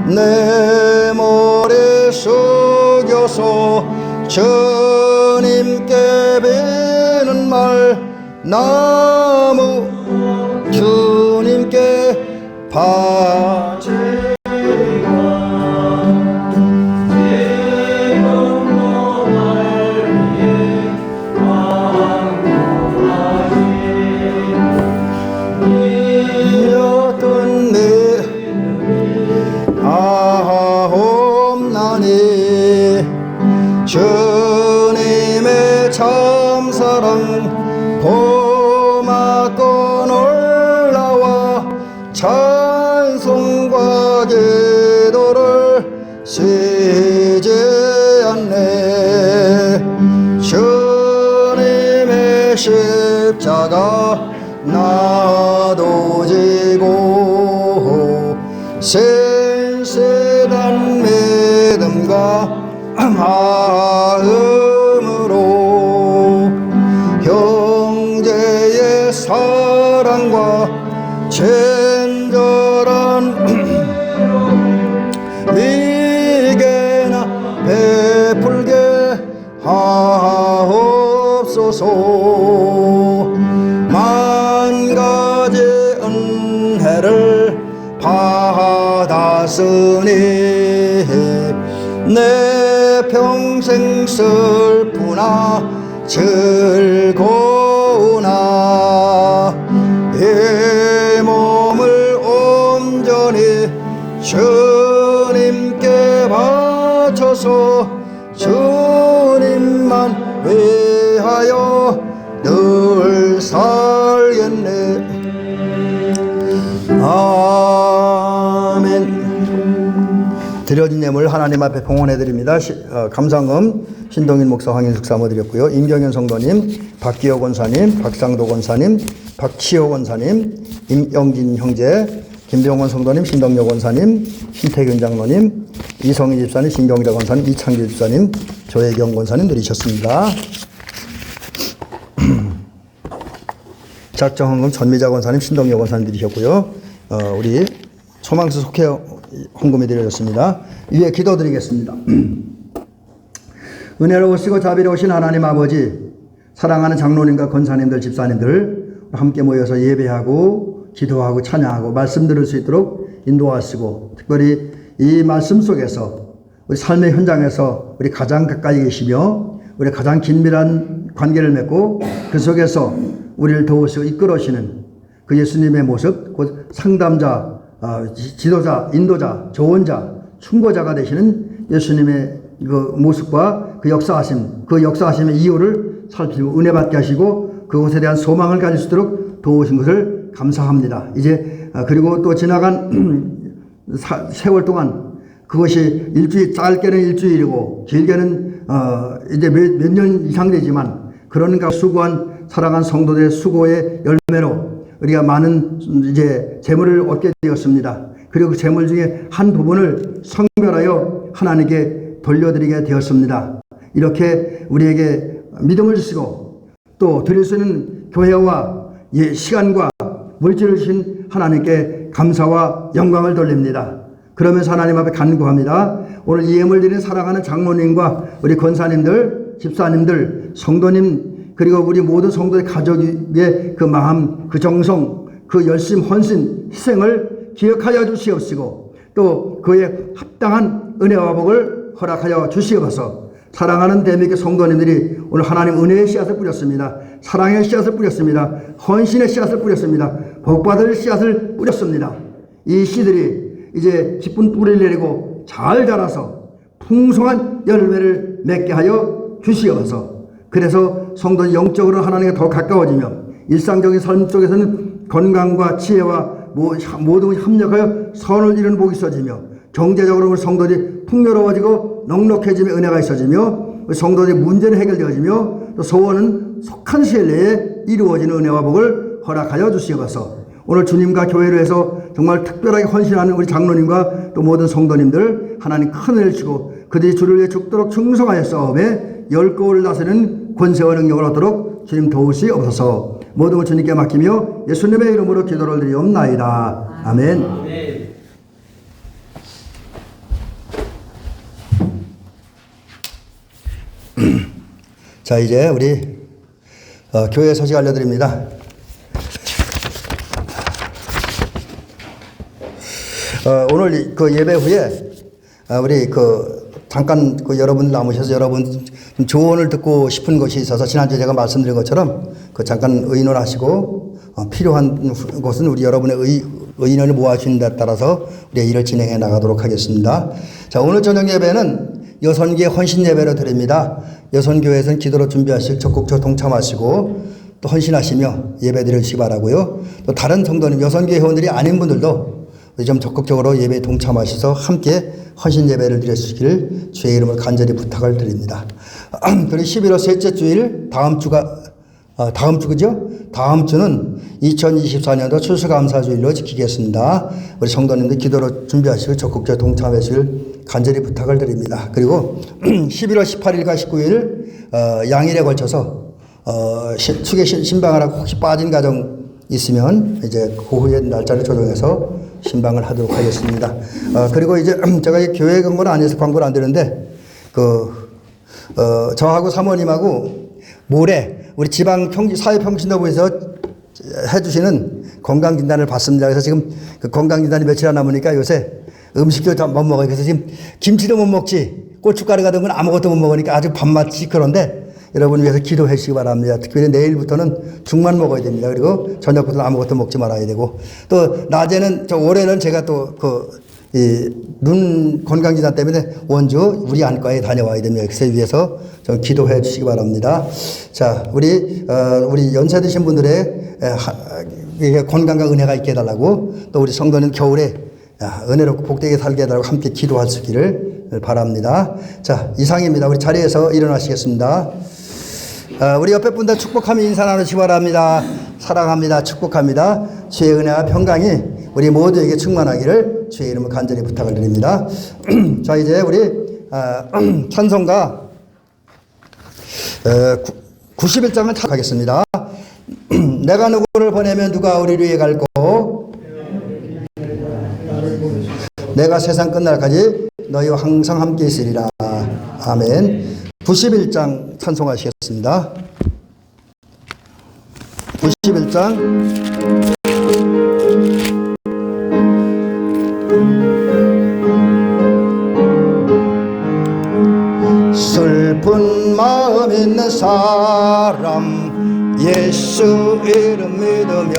[SPEAKER 1] 내 머리 숙여서 주님께 비는 말 나무 주님께 바치라. 이었던 내 아옵나니 주님의 참사랑 고맙고 놀라워 찬송과 기도를 쉬지 않네. 주님의 십자가 나도 지고 신실한 믿음과 마음으로 형제의 사랑과 친절한 위계나 베풀게 하옵소서. 만 가지 은혜를 받았으니 내 평생 슬프나 즐거우나 이 몸을 온전히 주님께 바쳐서 주님만 위하여 늘 살겠네. 아멘. 드려진 예물 하나님 앞에 봉헌해 드립니다. 감상금 신동인 목사 황인숙 사모 드렸고요. 임경현 성도님, 박기호 권사님, 박상도 권사님, 박치호 권사님, 임영진 형제, 김병원 성도님, 신덕여 권사님, 신태균 장로님, 이성희 집사님, 신경자 권사님, 이창길 집사님, 조혜경 권사님 드리셨습니다. 작정헌금 전미자 권사님, 신덕여 권사님 드리셨고요. 우리 소망수 속회 헌금이 드려졌습니다. 위에 기도드리겠습니다. 은혜로우시고 자비로우신 하나님 아버지, 사랑하는 장로님과 권사님들, 집사님들 함께 모여서 예배하고 기도하고 찬양하고 말씀 들을 수 있도록 인도하시고, 특별히 이 말씀 속에서 우리 삶의 현장에서 우리 가장 가까이 계시며 우리 가장 긴밀한 관계를 맺고 그 속에서 우리를 도우시고 이끌어시는 그 예수님의 모습, 곧 상담자, 지도자, 인도자, 조언자, 충고자가 되시는 예수님의 그 모습과 그 역사하심의 이유를 살피고 은혜 받게 하시고 그것에 대한 소망을 가질 수 있도록 도우신 것을 감사합니다. 이제 그리고 또 지나간 세월 동안 그것이 짧게는 일주일이고 길게는 이제 몇 년 이상 되지만 그러니까 수고한 사랑한 성도들의 수고의 열매로 우리가 많은 이제 재물을 얻게 되었습니다. 그리고 그 재물 중에 한 부분을 성별하여 하나님께 돌려드리게 되었습니다. 이렇게 우리에게 믿음을 주시고 또 드릴 수 있는 교회와 시간과 물질을 주신 하나님께 감사와 영광을 돌립니다. 그러면서 하나님 앞에 간구합니다. 오늘 이 예물 드리는 사랑하는 장로님과 우리 권사님들, 집사님들, 성도님 그리고 우리 모든 성도의 가족의 그 마음, 그 정성, 그 열심, 헌신, 희생을 기억하여 주시옵시고 또 그에 합당한 은혜와 복을 허락하여 주시옵소서. 사랑하는 대미교 성도님들이 오늘 하나님 은혜의 씨앗을 뿌렸습니다. 사랑의 씨앗을 뿌렸습니다. 헌신의 씨앗을 뿌렸습니다. 복받을 씨앗을 뿌렸습니다. 이 씨들이 이제 기쁜 뿌리를 내리고 잘 자라서 풍성한 열매를 맺게 하여 주시옵소서. 그래서 성도는 영적으로 하나님께 더 가까워지며 일상적인 삶 속에서는 건강과 지혜와 모두 협력하여 선을 이루는 복이 있어지며 경제적으로 우리 성도들이 풍요로워지고 넉넉해지며 은혜가 있어지며 성도들의 문제는 해결되어지며 또 소원은 속한 시일 내에 이루어지는 은혜와 복을 허락하여 주시옵소서. 오늘 주님과 교회를 해서 정말 특별하게 헌신하는 우리 장로님과 또 모든 성도님들 하나님 큰 은혜를 주시고 그들이 주를 위해 죽도록 충성하여 싸움에 열고를 다스리는 권세와 능력을 얻도록 주님 도우시옵소서. 모든 걸 주님께 맡기며 예수님의 이름으로 기도를 드리옵나이다. 아멘. 자, 이제 우리 교회 소식 알려드립니다. 오늘 그 예배 후에 우리 잠깐 여러분 남으셔서 여러분 조언을 듣고 싶은 것이 있어서 지난주에 제가 말씀드린 것처럼 잠깐 의논하시고 필요한 것은 우리 여러분의 의논을 모아주신 데 따라서 우리가 일을 진행해 나가도록 하겠습니다. 자, 오늘 저녁 예배는 여선교회 헌신 예배로 드립니다. 여선교회에서는 기도로 준비하시고 적극적으로 동참하시고 또 헌신하시며 예배 드리시기 바라고요. 또 다른 성도님 여선교회 회원들이 아닌 분들도 좀 적극적으로 예배에 동참하셔서 함께 헌신 예배를 드리시기를 주의 이름으로 간절히 부탁을 드립니다. 그리고 11월 셋째 주일 다음 주죠? 다음 주는 2024년도 추수감사주일로 지키겠습니다. 우리 성도님들 기도로 준비하시고 적극적으로 동참하시길 간절히 부탁을 드립니다. 그리고 11월 18일과 19일 양일에 걸쳐서 축에 신방을 하고 혹시 빠진 가정 있으면 이제 그 후에 날짜를 조정해서 신방을 하도록 하겠습니다. 그리고 이제 제가 교회 광고는 안 해서 광고를 안 드는데 저하고 사모님하고 모레 우리 지방 사회평신도부에서 해주시는 건강진단을 받습니다. 그래서 지금 그 건강진단이 며칠 안 남으니까 요새 음식도 잘 못 먹어요. 그래서 지금 김치도 못 먹지 고춧가루 같은 건 아무것도 못 먹으니까 아주 밥맛이 그런데 여러분 위해서 기도해 주시기 바랍니다. 특별히 내일부터는 죽만 먹어야 됩니다. 그리고 저녁부터는 아무것도 먹지 말아야 되고 또 낮에는 올해는 제가 또 눈 건강진단 때문에 원주 우리 안과에 다녀와야 됩니다. 그래서 위해서 좀 기도해 주시기 바랍니다. 자, 우리 연세 드신 분들의 건강과 은혜가 있게 해달라고 또 우리 성도는 겨울에 은혜롭고 복되게 살게 해달라고 함께 기도할 수 있기를 바랍니다. 자, 이상입니다. 우리 자리에서 일어나시겠습니다. 우리 옆에 분들 축복하며 인사 나누시기 바랍니다. 사랑합니다. 축복합니다. 주의 은혜와 평강이 우리 모두에게 충만하기를 주의 이름으로 간절히 부탁을 드립니다. 자, 이제 우리 찬송가 91장을 하겠습니다. 내가 누구를 보내면 누가 우리를 위해 갈고 내가 세상 끝날까지 너희와 항상 함께 있으리라. 아멘. 91장 찬송하시겠습니다. 91장 슬픈 마음 있는 사람 예수 이름 믿으면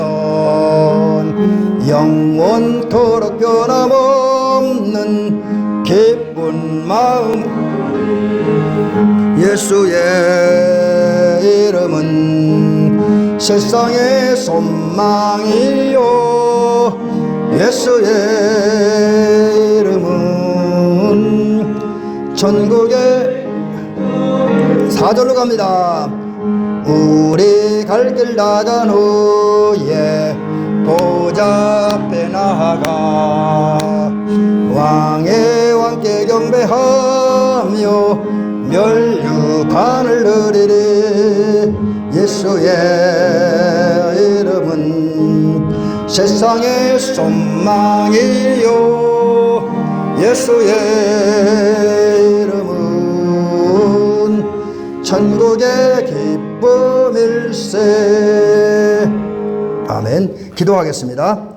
[SPEAKER 1] 영원토록 변함없는 온 마음 예수의 이름은 세상의 소망이요 예수의 이름은 천국의 4절로 갑니다. 우리 갈 길 나간 후에 보좌 앞에 나아가 왕의 왕께 경배하며 멸류관을 드리리 예수의 이름은 세상의 소망이요 예수의 이름은 천국의 기쁨일세. 아멘. 기도하겠습니다.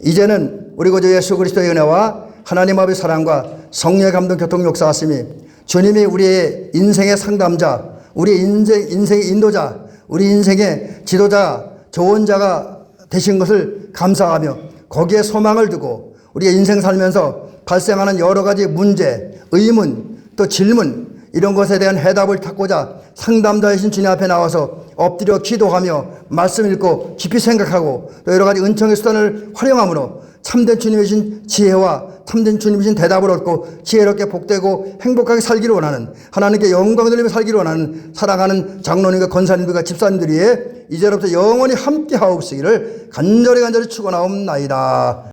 [SPEAKER 1] 이제는 우리 구주 예수 그리스도의 은혜와 하나님 아버지의 사랑과 성령의 감동 교통 역사하심이 주님이 우리의 인생의 상담자, 우리 인생의 인도자, 우리 인생의 지도자, 조언자가 되신 것을 감사하며 거기에 소망을 두고 우리가 인생 살면서 발생하는 여러 가지 문제, 의문, 또 질문 이런 것에 대한 해답을 찾고자 상담자이신 주님 앞에 나와서 엎드려 기도하며 말씀 읽고 깊이 생각하고 또 여러 가지 은총의 수단을 활용함으로 참된 주님이신 지혜와 참된 주님이신 대답을 얻고 지혜롭게 복되고 행복하게 살기를 원하는 하나님께 영광을 돌리며 살기를 원하는 사랑하는 장로님과 권사님들과 집사님들이 이제로부터 영원히 함께 하옵시기를 간절히 축원하옵나이다.